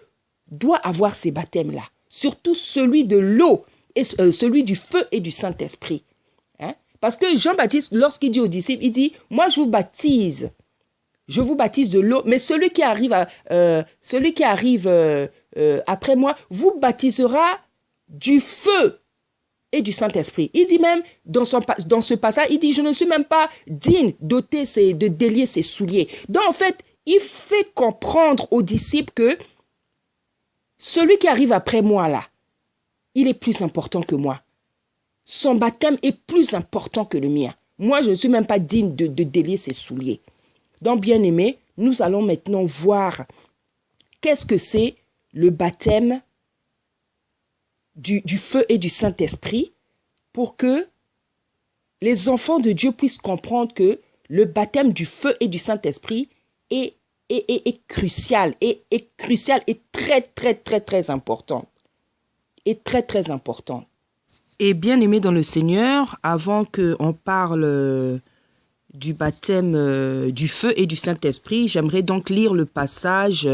doit avoir ces baptêmes-là, surtout celui de l'eau et celui du feu et du Saint-Esprit. Hein? Parce que Jean-Baptiste, lorsqu'il dit aux disciples, il dit, moi je vous baptise de l'eau, mais celui qui arrive après moi vous baptisera du feu et du Saint-Esprit. Il dit même, dans ce passage, il dit, je ne suis même pas digne de délier ses souliers. Donc en fait, il fait comprendre aux disciples que celui qui arrive après moi là, il est plus important que moi. Son baptême est plus important que le mien. Moi, je ne suis même pas digne de délier ses souliers. Donc, bien aimé, nous allons maintenant voir qu'est-ce que c'est le baptême du feu et du Saint-Esprit pour que les enfants de Dieu puissent comprendre que le baptême du feu et du Saint-Esprit est crucial, est crucial et très, très, très, très important. Et très, très important. Et bien aimé dans le Seigneur, avant qu'on parle du baptême du feu et du Saint-Esprit, j'aimerais donc lire le passage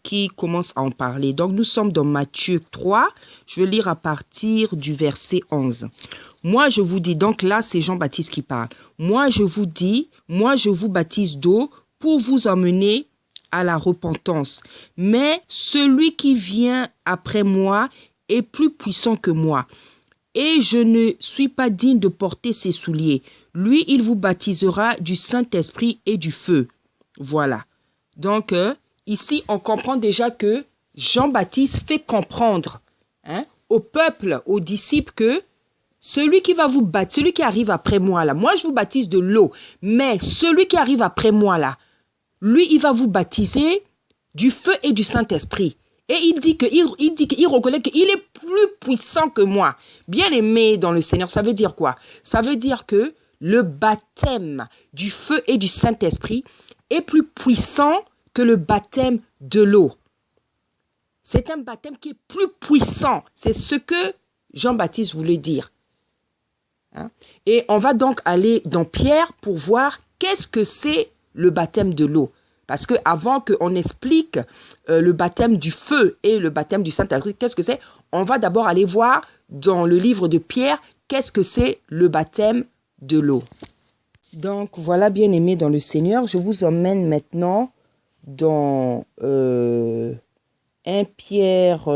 qui commence à en parler. Donc, nous sommes dans Matthieu 3. Je vais lire à partir du verset 11. Moi, je vous dis, donc là, c'est Jean-Baptiste qui parle. Moi, je vous dis, moi, je vous baptise d'eau pour vous emmener à la repentance. Mais celui qui vient après moi est plus puissant que moi. Et je ne suis pas digne de porter ses souliers. Lui, il vous baptisera du Saint-Esprit et du feu. Voilà. Donc, ici, on comprend déjà que Jean-Baptiste fait comprendre au peuple, aux disciples que celui qui va vous baptiser, celui qui arrive après moi là, moi je vous baptise de l'eau, mais celui qui arrive après moi là, lui, il va vous baptiser du feu et du Saint-Esprit. Et il dit qu'il reconnaît qu'il est plus puissant que moi. Bien-aimé dans le Seigneur, ça veut dire quoi? Ça veut dire que le baptême du feu et du Saint-Esprit est plus puissant que le baptême de l'eau. C'est un baptême qui est plus puissant. C'est ce que Jean-Baptiste voulait dire. Et on va donc aller dans Pierre pour voir qu'est-ce que c'est le baptême de l'eau. Parce qu'avant qu'on explique le baptême du feu et le baptême du Saint-Esprit, qu'est-ce que c'est? On va d'abord aller voir dans le livre de Pierre qu'est-ce que c'est le baptême de l'eau. Donc voilà, bien-aimés dans le Seigneur, je vous emmène maintenant dans 1 Pierre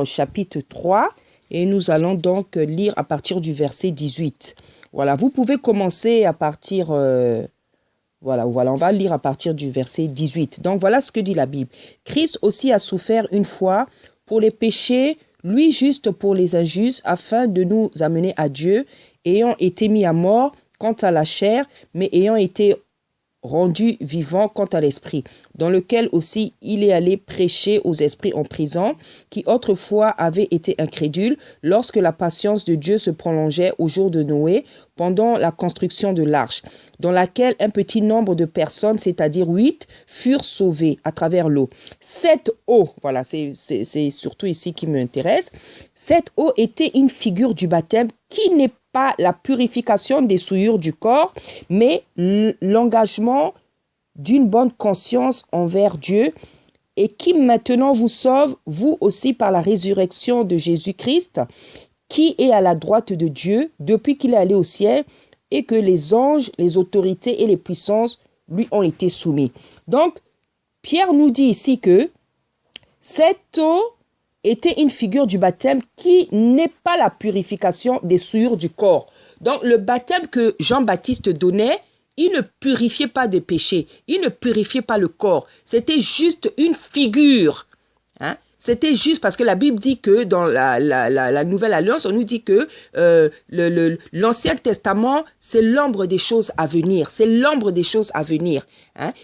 chapitre 3 et nous allons donc lire à partir du verset 18. Voilà, vous pouvez commencer à partir... Voilà, on va lire à partir du verset 18. Donc voilà ce que dit la Bible. Christ aussi a souffert une fois pour les péchés, lui juste pour les injustes, afin de nous amener à Dieu, ayant été mis à mort quant à la chair, mais ayant été rendu vivant quant à l'esprit, dans lequel aussi il est allé prêcher aux esprits en prison, qui autrefois avaient été incrédules, lorsque la patience de Dieu se prolongeait au jour de Noé, pendant la construction de l'arche, dans laquelle un petit nombre de personnes, c'est-à-dire 8, furent sauvées à travers l'eau. Cette eau, voilà, c'est surtout ici qui m'intéresse, cette eau était une figure du baptême qui n'est pas la purification des souillures du corps, mais l'engagement d'une bonne conscience envers Dieu et qui maintenant vous sauve, vous aussi, par la résurrection de Jésus-Christ, qui est à la droite de Dieu depuis qu'il est allé au ciel et que les anges, les autorités et les puissances lui ont été soumis. Donc, Pierre nous dit ici que cette eau était une figure du baptême qui n'est pas la purification des souillures du corps. Donc, le baptême que Jean-Baptiste donnait, il ne purifiait pas de péché, il ne purifiait pas le corps. C'était juste une figure. C'était juste parce que la Bible dit que dans la Nouvelle Alliance, on nous dit que l'Ancien Testament, c'est l'ombre des choses à venir. C'est l'ombre des choses à venir.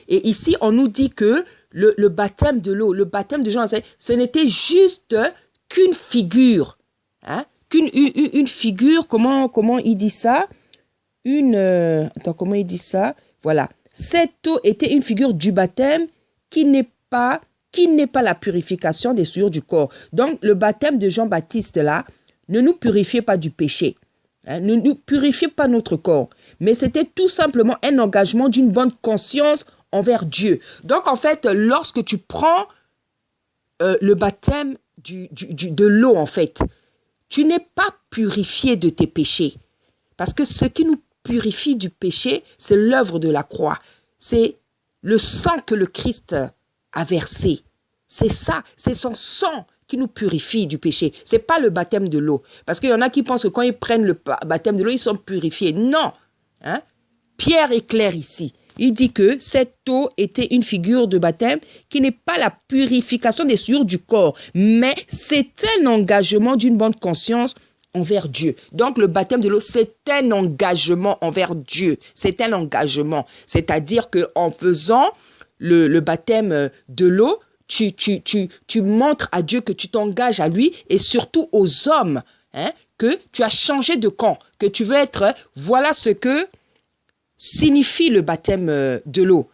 Et ici, on nous dit que le baptême de l'eau, le baptême de Jean, ce n'était juste qu'une figure. Une figure, comment il dit ça? Comment il dit ça? Voilà. Cette eau était une figure du baptême qui n'est pas la purification des souillures du corps. Donc, le baptême de Jean-Baptiste, là, ne nous purifiait pas du péché. Ne nous purifiait pas notre corps. Mais c'était tout simplement un engagement d'une bonne conscience envers Dieu. Donc, en fait, lorsque tu prends le baptême de l'eau, en fait, tu n'es pas purifié de tes péchés. Parce que ce qui nous purifie du péché, c'est l'œuvre de la croix. C'est le sang que le Christ a versé. C'est ça, c'est son sang qui nous purifie du péché. Ce n'est pas le baptême de l'eau. Parce qu'il y en a qui pensent que quand ils prennent le baptême de l'eau, ils sont purifiés. Non. Pierre est clair ici. Il dit que cette eau était une figure de baptême qui n'est pas la purification des souillures du corps, mais c'est un engagement d'une bonne conscience envers Dieu. Donc, le baptême de l'eau, c'est un engagement envers Dieu. C'est un engagement. C'est-à-dire qu'en faisant le baptême de l'eau, tu montres à Dieu que tu t'engages à lui et surtout aux hommes, que tu as changé de camp, que tu veux être, voilà ce que signifie le baptême de l'eau.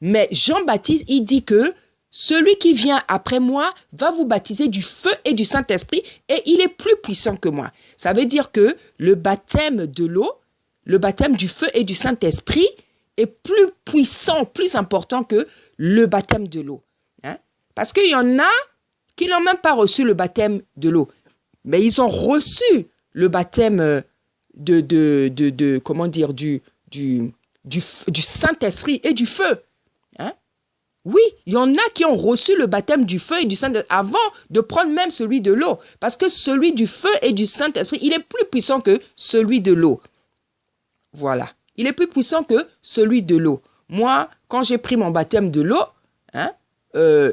Mais Jean-Baptiste, il dit que celui qui vient après moi va vous baptiser du feu et du Saint-Esprit et il est plus puissant que moi. Ça veut dire que le baptême de l'eau, le baptême du feu et du Saint-Esprit est plus puissant, plus important que le baptême de l'eau. Hein? Parce qu'il y en a qui n'ont même pas reçu le baptême de l'eau. Mais ils ont reçu le baptême comment dire, du Saint-Esprit et du feu. Hein? Oui, il y en a qui ont reçu le baptême du feu et du Saint-Esprit avant de prendre même celui de l'eau. Parce que celui du feu et du Saint-Esprit, il est plus puissant que celui de l'eau. Voilà. Il est plus puissant que celui de l'eau. Moi, quand j'ai pris mon baptême de l'eau, hein,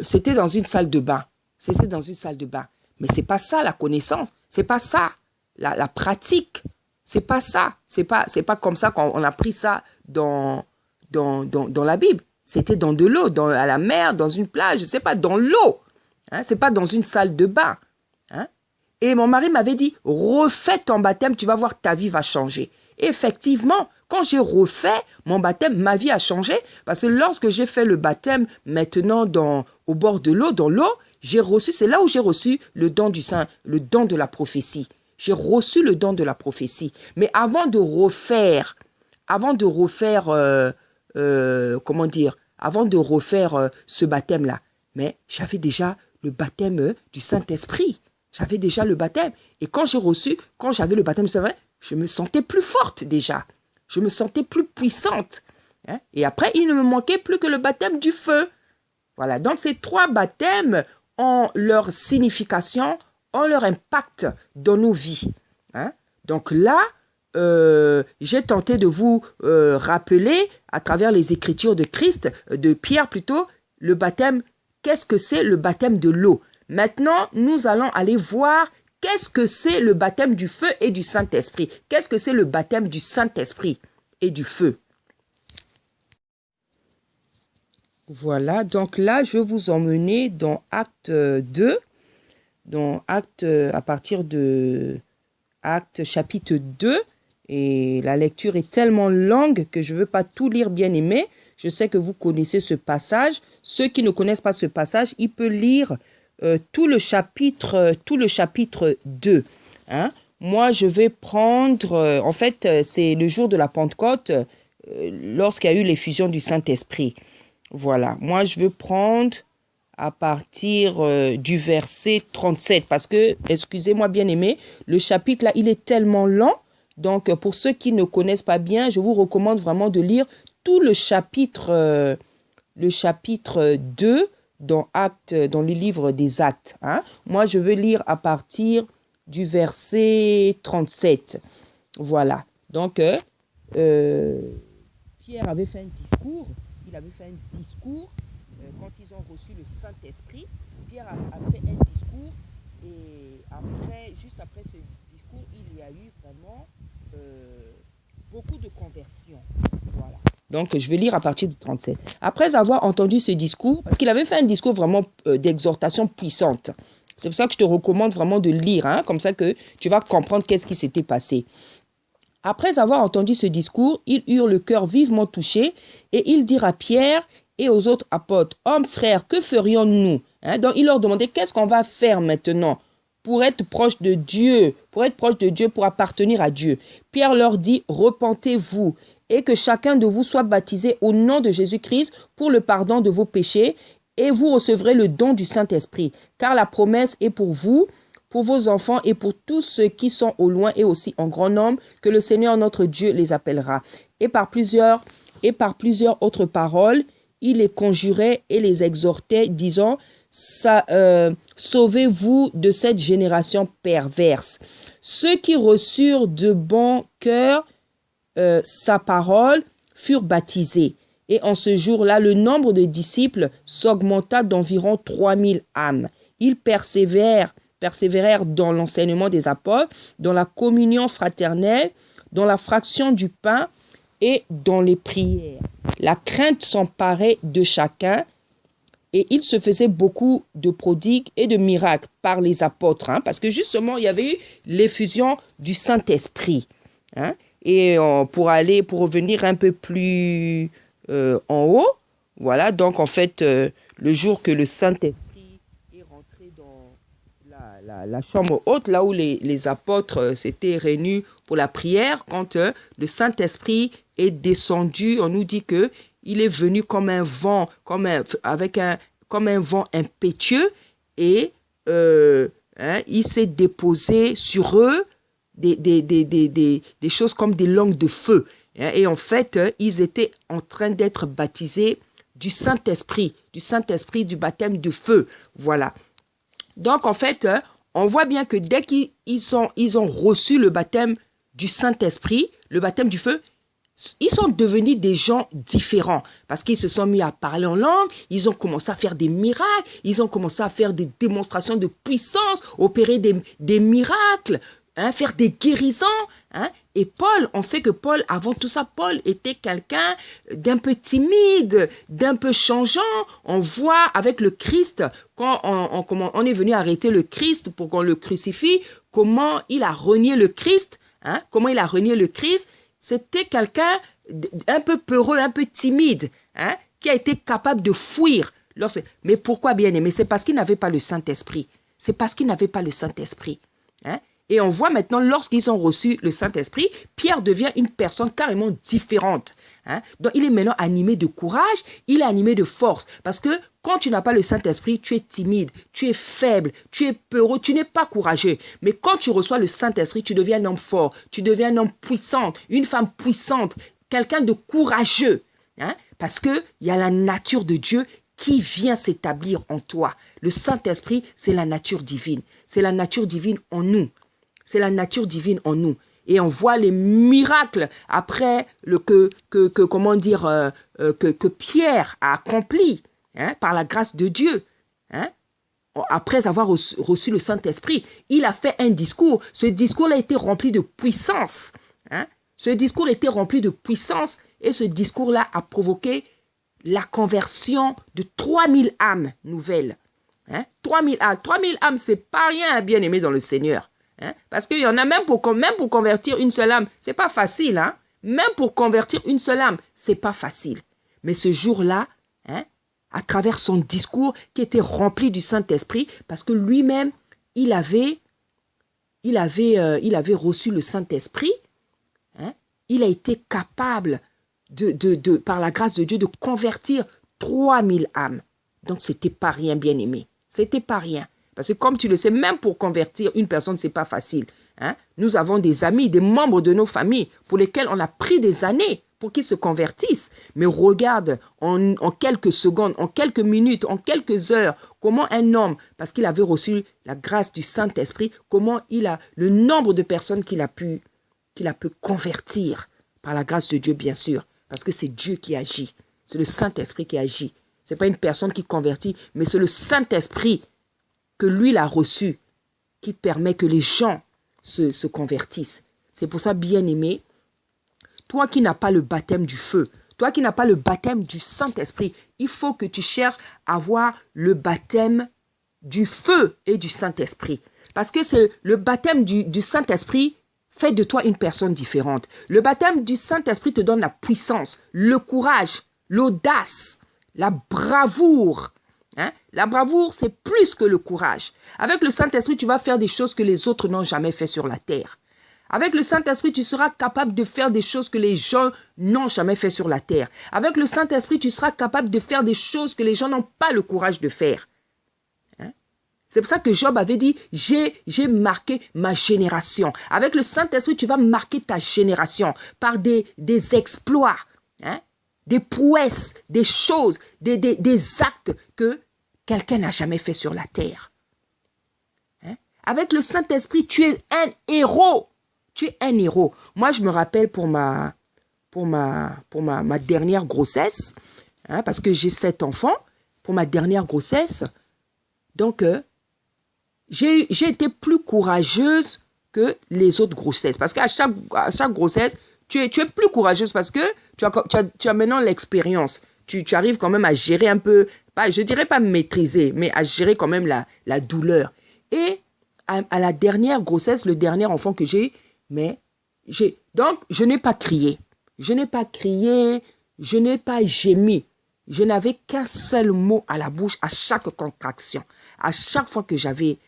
c'était dans une salle de bain. C'était dans une salle de bain. Mais c'est pas ça la connaissance. C'est pas ça la pratique. C'est pas ça. C'est pas comme ça qu'on a pris ça dans la Bible. C'était dans de l'eau, à la mer, dans une plage, je sais pas, dans l'eau. Hein, c'est pas dans une salle de bain. Hein. Et mon mari m'avait dit, refais ton baptême, tu vas voir, ta vie va changer. Et effectivement, quand j'ai refait mon baptême, ma vie a changé. Parce que lorsque j'ai fait le baptême maintenant au bord de l'eau, dans l'eau, c'est là où j'ai reçu le don du Saint, le don de la prophétie. J'ai reçu le don de la prophétie. Mais avant de refaire ce baptême-là, mais j'avais déjà le baptême du Saint-Esprit. J'avais déjà le baptême. Et quand j'avais le baptême, c'est vrai, je me sentais plus forte déjà. Je me sentais plus puissante. Hein? Et après, il ne me manquait plus que le baptême du feu. Voilà, donc ces 3 baptêmes ont leur signification, ont leur impact dans nos vies. Hein? Donc là, j'ai tenté de vous rappeler à travers les Écritures de Christ, de Pierre plutôt, le baptême. Qu'est-ce que c'est le baptême de l'eau? Maintenant, nous allons aller voir qu'est-ce que c'est le baptême du feu et du Saint-Esprit. Qu'est-ce que c'est le baptême du Saint-Esprit et du feu? Voilà, donc là, je vais vous emmener dans Acte 2, à partir de Acte chapitre 2. Et la lecture est tellement longue que je ne veux pas tout lire, bien aimé. Je sais que vous connaissez ce passage. Ceux qui ne connaissent pas ce passage, ils peuvent lire tout le chapitre 2. Hein? Moi, je vais prendre... en fait, c'est le jour de la Pentecôte, lorsqu'il y a eu l'effusion du Saint-Esprit. Voilà. Moi, je veux prendre à partir du verset 37. Parce que, excusez-moi, bien aimé, le chapitre là, il est tellement long. Donc, pour ceux qui ne connaissent pas bien, je vous recommande vraiment de lire tout le chapitre 2 dans le livre des Actes. Hein. Moi, je veux lire à partir du verset 37. Voilà. Donc, Pierre avait fait un discours. Il avait fait un discours quand ils ont reçu le Saint-Esprit. Pierre a fait un discours et juste après ce discours, il y a eu vraiment beaucoup de conversions. Voilà. Donc, je vais lire à partir du 37. Après avoir entendu ce discours, parce qu'il avait fait un discours vraiment d'exhortation puissante. C'est pour ça que je te recommande vraiment de lire, hein, comme ça que tu vas comprendre qu'est-ce qui s'était passé. Après avoir entendu ce discours, ils eurent le cœur vivement touché et ils dirent à Pierre et aux autres apôtres, « Hommes, frères, que ferions-nous » hein? Donc, ils leur demandaient, qu'est-ce qu'on va faire maintenant pour être proche de Dieu, pour appartenir à Dieu. Pierre leur dit, repentez-vous et que chacun de vous soit baptisé au nom de Jésus-Christ pour le pardon de vos péchés et vous recevrez le don du Saint-Esprit. Car la promesse est pour vous, pour vos enfants et pour tous ceux qui sont au loin et aussi en grand nombre, que le Seigneur notre Dieu les appellera. Et par plusieurs autres paroles, il les conjurait et les exhortait, disant, sauvez-vous de cette génération perverse. Ceux qui reçurent de bon cœur sa parole furent baptisés. Et en ce jour-là, le nombre de disciples s'augmenta d'environ 3000 âmes. Ils persévérèrent dans l'enseignement des apôtres, dans la communion fraternelle, dans la fraction du pain et dans les prières. La crainte s'emparait de chacun et il se faisait beaucoup de prodigues et de miracles par les apôtres, hein, parce que justement, il y avait eu l'effusion du Saint-Esprit. Hein, et pour revenir un peu plus en haut, voilà, donc en fait, le jour que le Saint-Esprit est rentré dans la chambre haute, là où les apôtres s'étaient réunis pour la prière, quand le Saint-Esprit est descendu. On nous dit que il est venu comme un vent, comme un vent impétueux et il s'est déposé sur eux des choses comme des langues de feu. Et en fait, ils étaient en train d'être baptisés du Saint-Esprit, du baptême de feu. Voilà. Donc, en fait, on voit bien que dès qu'ils ont reçu le baptême du Saint-Esprit, le baptême du feu, ils sont devenus des gens différents parce qu'ils se sont mis à parler en langue, ils ont commencé à faire des miracles, ils ont commencé à faire des démonstrations de puissance, opérer des miracles, faire des guérisons. Et Paul, on sait que Paul, avant tout ça, Paul était quelqu'un d'un peu timide, d'un peu changeant. On voit avec le Christ, quand on est venu arrêter le Christ pour qu'on le crucifie, comment il a renié le Christ, comment il a renié le Christ. C'était quelqu'un un peu peureux, un peu timide, qui a été capable de fuir. Mais pourquoi, bien aimé? C'est parce qu'il n'avait pas le Saint-Esprit. C'est parce qu'il n'avait pas le Saint-Esprit. Et on voit maintenant, lorsqu'ils ont reçu le Saint-Esprit, Pierre devient une personne carrément différente. Donc, il est maintenant animé de courage, il est animé de force. Parce que quand tu n'as pas le Saint-Esprit, tu es timide, tu es faible, tu es peureux, tu n'es pas courageux. Mais quand tu reçois le Saint-Esprit, tu deviens un homme fort, tu deviens un homme puissant, une femme puissante, quelqu'un de courageux. Parce qu'il y a la nature de Dieu qui vient s'établir en toi. Le Saint-Esprit, c'est la nature divine. C'est la nature divine en nous. C'est la nature divine en nous. Et on voit les miracles après que Pierre a accompli par la grâce de Dieu. Après avoir reçu le Saint-Esprit, il a fait un discours. Ce discours a été rempli de puissance. Ce discours était rempli de puissance et ce discours-là a provoqué la conversion de 3000 âmes nouvelles. 3000 âmes. 3000 âmes, c'est pas rien, bien aimé dans le Seigneur. Parce qu'il y en a même pour convertir une seule âme, c'est pas facile. Même pour convertir une seule âme, c'est pas facile. Mais ce jour-là, à travers son discours qui était rempli du Saint-Esprit, parce que lui-même, il avait reçu le Saint-Esprit, il a été capable par la grâce de Dieu de convertir 3000 âmes. Donc, c'était pas rien, bien aimé. C'était pas rien. Parce que comme tu le sais, même pour convertir une personne, c'est pas facile. Nous avons des amis, des membres de nos familles pour lesquels on a pris des années pour qu'ils se convertissent. Mais regarde en quelques secondes, en quelques minutes, en quelques heures, comment un homme, parce qu'il avait reçu la grâce du Saint-Esprit, comment le nombre de personnes qu'il a pu convertir par la grâce de Dieu, bien sûr. Parce que c'est Dieu qui agit. C'est le Saint-Esprit qui agit. Ce n'est pas une personne qui convertit, mais c'est le Saint-Esprit que lui l'a reçu, qui permet que les gens se convertissent. C'est pour ça, bien-aimé, toi qui n'as pas le baptême du feu, toi qui n'as pas le baptême du Saint-Esprit, il faut que tu cherches à avoir le baptême du feu et du Saint-Esprit. Parce que c'est le baptême du Saint-Esprit fait de toi une personne différente. Le baptême du Saint-Esprit te donne la puissance, le courage, l'audace, la bravoure. La bravoure, c'est plus que le courage. Avec le Saint-Esprit, tu vas faire des choses que les autres n'ont jamais fait sur la terre. Avec le Saint-Esprit, tu seras capable de faire des choses que les gens n'ont jamais fait sur la terre. Avec le Saint-Esprit, tu seras capable de faire des choses que les gens n'ont pas le courage de faire. C'est pour ça que Job avait dit, j'ai marqué ma génération. Avec le Saint-Esprit, tu vas marquer ta génération par des exploits, des prouesses, des choses, des actes que quelqu'un n'a jamais fait sur la terre. Avec le Saint-Esprit, tu es un héros. Tu es un héros. Moi, je me rappelle pour ma dernière grossesse, parce que j'ai 7 enfants, pour ma dernière grossesse, donc j'ai été plus courageuse que les autres grossesses. Parce qu'à chaque grossesse, tu es plus courageuse parce que tu as maintenant l'expérience. Tu arrives quand même à gérer un peu, je dirais pas maîtriser, mais à gérer quand même la douleur. Et à la dernière grossesse, le dernier enfant que j'ai, donc je n'ai pas crié. Je n'ai pas crié, je n'ai pas gémi. Je n'avais qu'un seul mot à la bouche à chaque contraction. À chaque fois que j'avais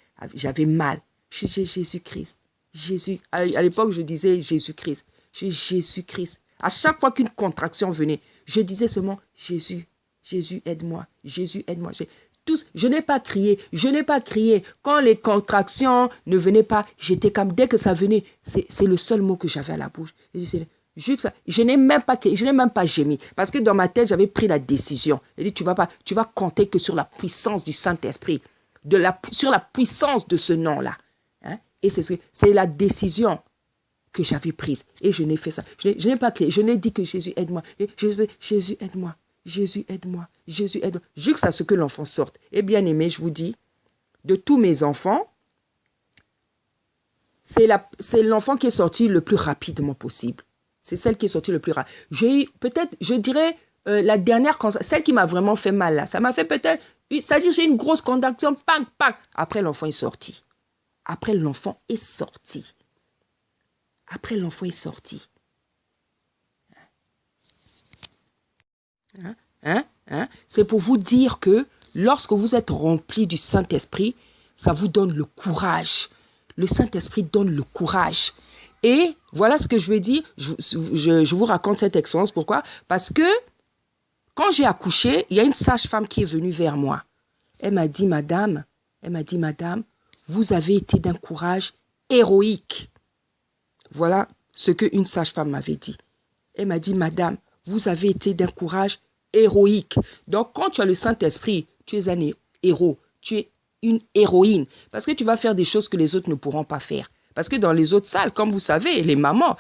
mal. Jésus-Christ. Jésus. À l'époque, je disais Jésus-Christ. Jésus-Christ. À chaque fois qu'une contraction venait, je disais seulement, Jésus, Jésus, aide-moi, Jésus, aide-moi. Je n'ai pas crié, je n'ai pas crié. Quand les contractions ne venaient pas, j'étais comme, dès que ça venait, c'est le seul mot que j'avais à la bouche. Je n'ai même pas crié, je n'ai même pas gémi. Parce que dans ma tête, j'avais pris la décision. Je dis, tu vas compter que sur la puissance du Saint-Esprit, sur la puissance de ce nom-là. Hein? Et c'est la décision que j'avais prise. Et je n'ai fait ça. Je n'ai pas crié, je n'ai dit que Jésus, aide-moi. Jésus, aide-moi. Jésus, aide-moi. Jésus, aide-moi. Jusqu'à ce que l'enfant sorte. Et bien aimé, je vous dis, de tous mes enfants, c'est l'enfant qui est sorti le plus rapidement possible. C'est celle qui est sortie le plus rapidement. J'ai eu, peut-être, je dirais, la dernière, celle qui m'a vraiment fait mal là, ça m'a fait peut-être, c'est-à-dire j'ai une grosse contraction, pang, pang. Après, l'enfant est sorti. Après, l'enfant est sorti. Après, l'enfant est sorti. C'est pour vous dire que lorsque vous êtes rempli du Saint-Esprit, ça vous donne le courage. Le Saint-Esprit donne le courage. Et voilà ce que je veux dire. Je vous raconte cette expérience. Pourquoi? Parce que quand j'ai accouché, il y a une sage-femme qui est venue vers moi. Elle m'a dit, madame, vous avez été d'un courage héroïque. Voilà ce qu'une sage-femme m'avait dit. Elle m'a dit, madame, vous avez été d'un courage héroïque. Donc, quand tu as le Saint-Esprit, tu es un héros, tu es une héroïne. Parce que tu vas faire des choses que les autres ne pourront pas faire. Parce que dans les autres salles, comme vous savez, les mamans,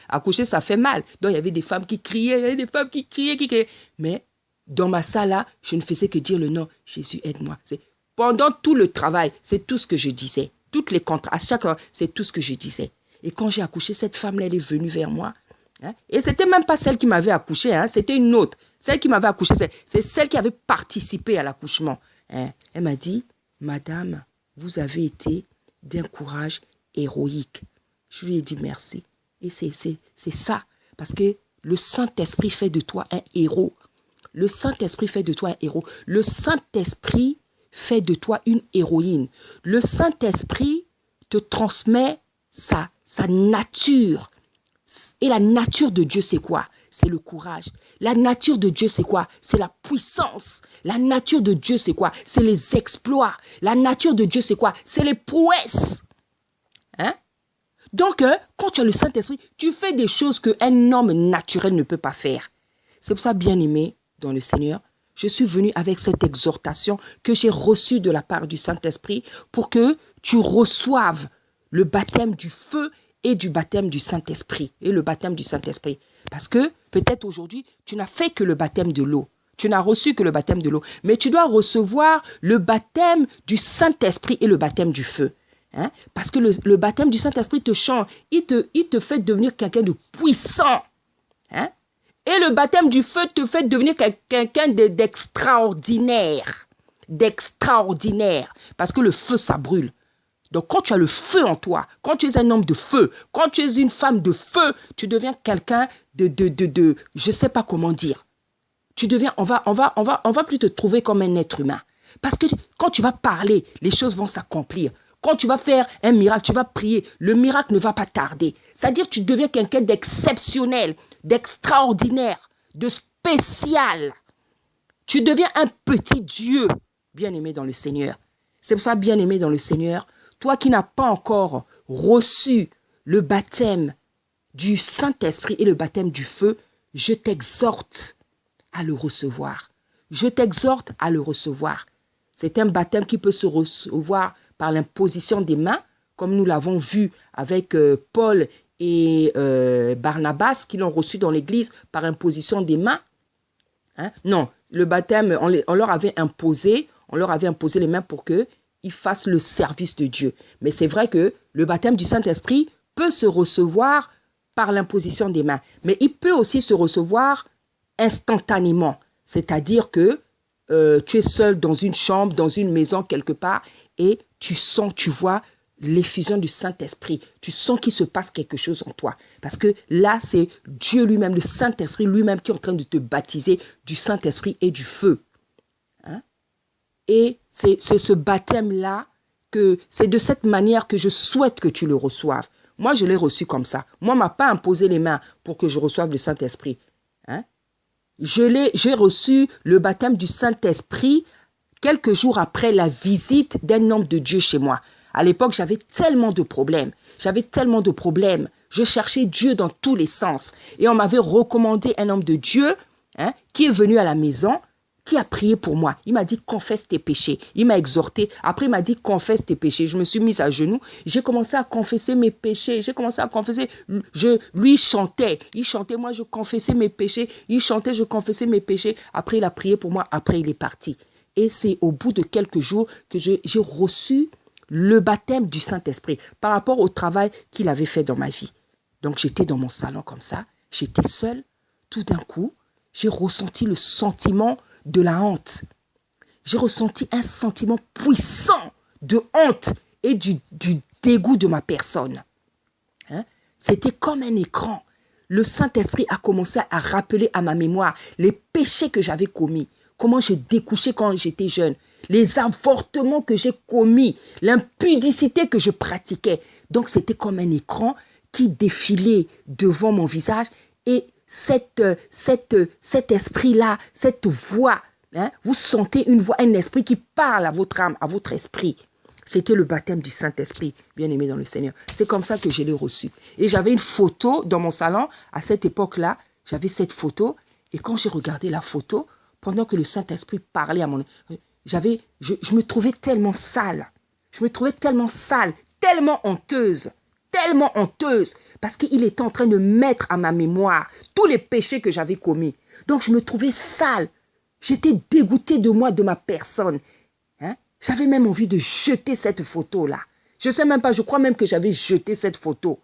accoucher, ça fait mal. Donc, il y avait des femmes qui criaient, qui criaient. Mais dans ma salle, là, je ne faisais que dire le nom, Jésus, aide-moi. Pendant tout le travail, c'est tout ce que je disais. Toutes les contrats, à chaque fois, c'est tout ce que je disais. Et quand j'ai accouché, cette femme-là, elle est venue vers moi. Et ce n'était même pas celle qui m'avait accouché, c'était une autre. Celle qui m'avait accouché, c'est celle qui avait participé à l'accouchement. Elle m'a dit, madame, vous avez été d'un courage héroïque. Je lui ai dit merci. Et c'est ça, parce que le Saint-Esprit fait de toi un héros. Le Saint-Esprit fait de toi un héros. Le Saint-Esprit fait de toi une héroïne. Le Saint-Esprit te transmet sa nature. Et la nature de Dieu, c'est quoi? C'est le courage. La nature de Dieu, c'est quoi? C'est la puissance. La nature de Dieu, c'est quoi? C'est les exploits. La nature de Dieu, c'est quoi? C'est les prouesses. Donc, quand tu as le Saint-Esprit, tu fais des choses qu'un homme naturel ne peut pas faire. C'est pour ça, bien aimé dans le Seigneur, je suis venu avec cette exhortation que j'ai reçue de la part du Saint-Esprit pour que tu reçoives le baptême du feu et du baptême du Saint-Esprit. Et le baptême du Saint-Esprit. Parce que peut-être aujourd'hui, tu n'as fait que le baptême de l'eau. Tu n'as reçu que le baptême de l'eau. Mais tu dois recevoir le baptême du Saint-Esprit et le baptême du feu. Parce que le baptême du Saint-Esprit te change. Il te fait devenir quelqu'un de puissant. Et le baptême du feu te fait devenir quelqu'un d'extraordinaire. D'extraordinaire. Parce que le feu, ça brûle. Donc, quand tu as le feu en toi, quand tu es un homme de feu, quand tu es une femme de feu, tu deviens quelqu'un de je ne sais pas comment dire. Tu deviens, on va plus te trouver comme un être humain. Parce que quand tu vas parler, les choses vont s'accomplir. Quand tu vas faire un miracle, tu vas prier, le miracle ne va pas tarder. C'est-à-dire que tu deviens quelqu'un d'exceptionnel, d'extraordinaire, de spécial. Tu deviens un petit Dieu, bien-aimé dans le Seigneur. C'est pour ça, bien-aimé dans le Seigneur, toi qui n'as pas encore reçu le baptême du Saint-Esprit et le baptême du feu, je t'exhorte à le recevoir. Je t'exhorte à le recevoir. C'est un baptême qui peut se recevoir par l'imposition des mains, comme nous l'avons vu avec Paul et Barnabas, qui l'ont reçu dans l'église par imposition des mains. Non, le baptême, on leur avait imposé les mains pour qu'ils fassent le service de Dieu. Mais c'est vrai que le baptême du Saint-Esprit peut se recevoir par l'imposition des mains. Mais il peut aussi se recevoir instantanément. C'est-à-dire que tu es seul dans une chambre, dans une maison quelque part, et tu sens, tu vois l'effusion du Saint-Esprit. Tu sens qu'il se passe quelque chose en toi. Parce que là, c'est Dieu lui-même, le Saint-Esprit lui-même qui est en train de te baptiser du Saint-Esprit et du feu. Et c'est ce baptême-là, c'est de cette manière que je souhaite que tu le reçoives. Moi, je l'ai reçu comme ça. Moi, on ne m'a pas imposé les mains pour que je reçoive le Saint-Esprit. Hein? J'ai reçu le baptême du Saint-Esprit quelques jours après la visite d'un homme de Dieu chez moi. À l'époque, j'avais tellement de problèmes. Je cherchais Dieu dans tous les sens. Et on m'avait recommandé un homme de Dieu qui est venu à la maison, qui a prié pour moi. Il m'a dit, confesse tes péchés. Il m'a exhorté. Après, il m'a dit, confesse tes péchés. Je me suis mise à genoux. J'ai commencé à confesser mes péchés. Lui chantait. Il chantait, moi, je confessais mes péchés. Il chantait, je confessais mes péchés. Après, il a prié pour moi. Après, il est parti. Et c'est au bout de quelques jours que j'ai reçu le baptême du Saint-Esprit par rapport au travail qu'il avait fait dans ma vie. Donc, j'étais dans mon salon comme ça. J'étais seule. Tout d'un coup, j'ai ressenti le sentiment de la honte. J'ai ressenti un sentiment puissant de honte et du dégoût de ma personne. C'était comme un écran. Le Saint-Esprit a commencé à rappeler à ma mémoire les péchés que j'avais commis. Comment je découchais quand j'étais jeune. Les avortements que j'ai commis. L'impudicité que je pratiquais. Donc, c'était comme un écran qui défilait devant mon visage. Et cet esprit-là, cette voix, vous sentez une voix, un esprit qui parle à votre âme, à votre esprit. C'était le baptême du Saint-Esprit, bien-aimé dans le Seigneur. C'est comme ça que je l'ai reçu. Et j'avais une photo dans mon salon. À cette époque-là, j'avais cette photo. Et quand j'ai regardé la photo, pendant que le Saint-Esprit parlait à mon... Je me trouvais tellement sale. Tellement honteuse. Parce qu'il était en train de mettre à ma mémoire tous les péchés que j'avais commis. Donc, je me trouvais sale. J'étais dégoûtée de moi, de ma personne. J'avais même envie de jeter cette photo-là. Je sais même pas, je crois même que j'avais jeté cette photo.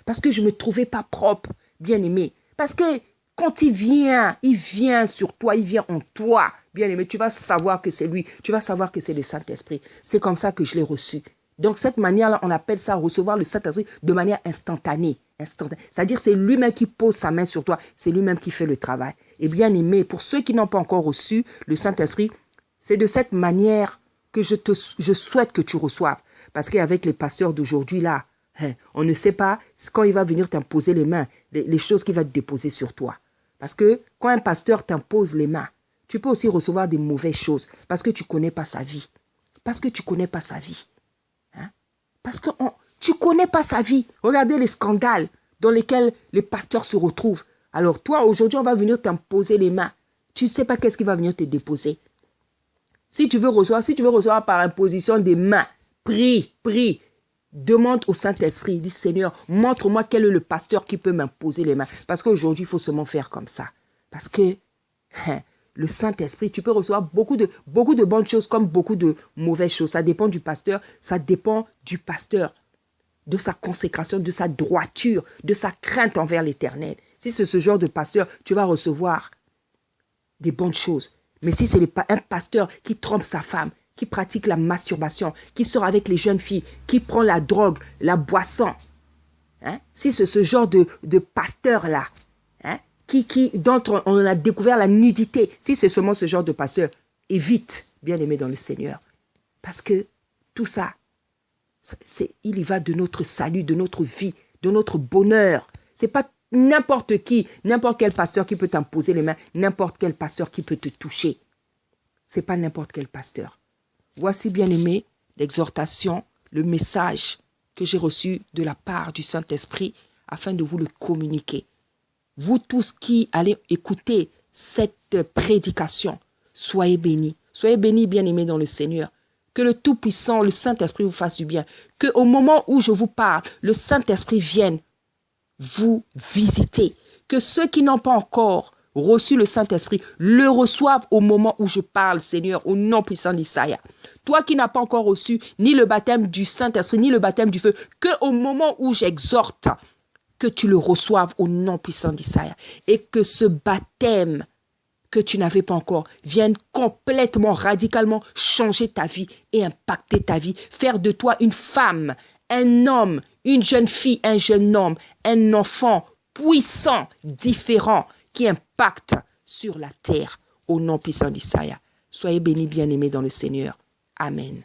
Parce que je ne me trouvais pas propre, bien-aimé. Parce que quand il vient sur toi, il vient en toi, bien-aimé. Tu vas savoir que c'est lui. Tu vas savoir que c'est le Saint-Esprit. C'est comme ça que je l'ai reçu. Donc, cette manière-là, on appelle ça recevoir le Saint-Esprit de manière instantanée. C'est-à-dire, c'est lui-même qui pose sa main sur toi. C'est lui-même qui fait le travail. Et bien aimé, pour ceux qui n'ont pas encore reçu le Saint-Esprit, c'est de cette manière que je souhaite que tu reçoives. Parce qu'avec les pasteurs d'aujourd'hui, là, on ne sait pas quand il va venir t'imposer les mains, les choses qu'il va te déposer sur toi. Parce que quand un pasteur t'impose les mains, tu peux aussi recevoir des mauvaises choses. Parce que tu ne connais pas sa vie. Parce que tu ne connais pas sa vie. Tu ne connais pas sa vie. Regardez les scandales dans lesquels les pasteurs se retrouvent. Alors toi, aujourd'hui, on va venir t'imposer les mains. Tu ne sais pas qu'est-ce qui va venir te déposer. Si tu veux recevoir par imposition des mains, prie. Demande au Saint-Esprit, dis Seigneur, montre-moi quel est le pasteur qui peut m'imposer les mains. Parce qu'aujourd'hui, il faut seulement faire comme ça. Parce que le Saint-Esprit, tu peux recevoir beaucoup de bonnes choses comme beaucoup de mauvaises choses. Ça dépend du pasteur, de sa consécration, de sa droiture, de sa crainte envers l'Éternel. Si c'est ce genre de pasteur, tu vas recevoir des bonnes choses. Mais si c'est un pasteur qui trompe sa femme, qui pratique la masturbation, qui sort avec les jeunes filles, qui prend la drogue, la boisson, si c'est ce genre de pasteur-là, dont on a découvert la nudité, si c'est seulement ce genre de pasteur, évite, bien-aimé dans le Seigneur. Parce que tout ça, il y va de notre salut, de notre vie, de notre bonheur. Ce n'est pas n'importe quel pasteur qui peut t'imposer les mains, n'importe quel pasteur qui peut te toucher. Ce n'est pas n'importe quel pasteur. Voici, bien-aimé, l'exhortation, le message que j'ai reçu de la part du Saint-Esprit afin de vous le communiquer. Vous tous qui allez écouter cette prédication, soyez bénis. Soyez bénis, bien-aimés dans le Seigneur. Que le Tout-Puissant, le Saint-Esprit vous fasse du bien. Qu'au moment où je vous parle, le Saint-Esprit vienne vous visiter. Que ceux qui n'ont pas encore reçu le Saint-Esprit le reçoivent au moment où je parle, Seigneur, au nom puissant d'Isaïe. Toi qui n'as pas encore reçu ni le baptême du Saint-Esprit, ni le baptême du feu, qu'au moment où j'exhorte, que tu le reçoives au nom puissant d'Isaïe. Et que ce baptême que tu n'avais pas encore vienne complètement, radicalement changer ta vie et impacter ta vie. Faire de toi une femme, un homme, une jeune fille, un jeune homme, un enfant puissant, différent, qui impacte sur la terre au nom puissant d'Isaïe. Soyez bénis, bien-aimés dans le Seigneur. Amen.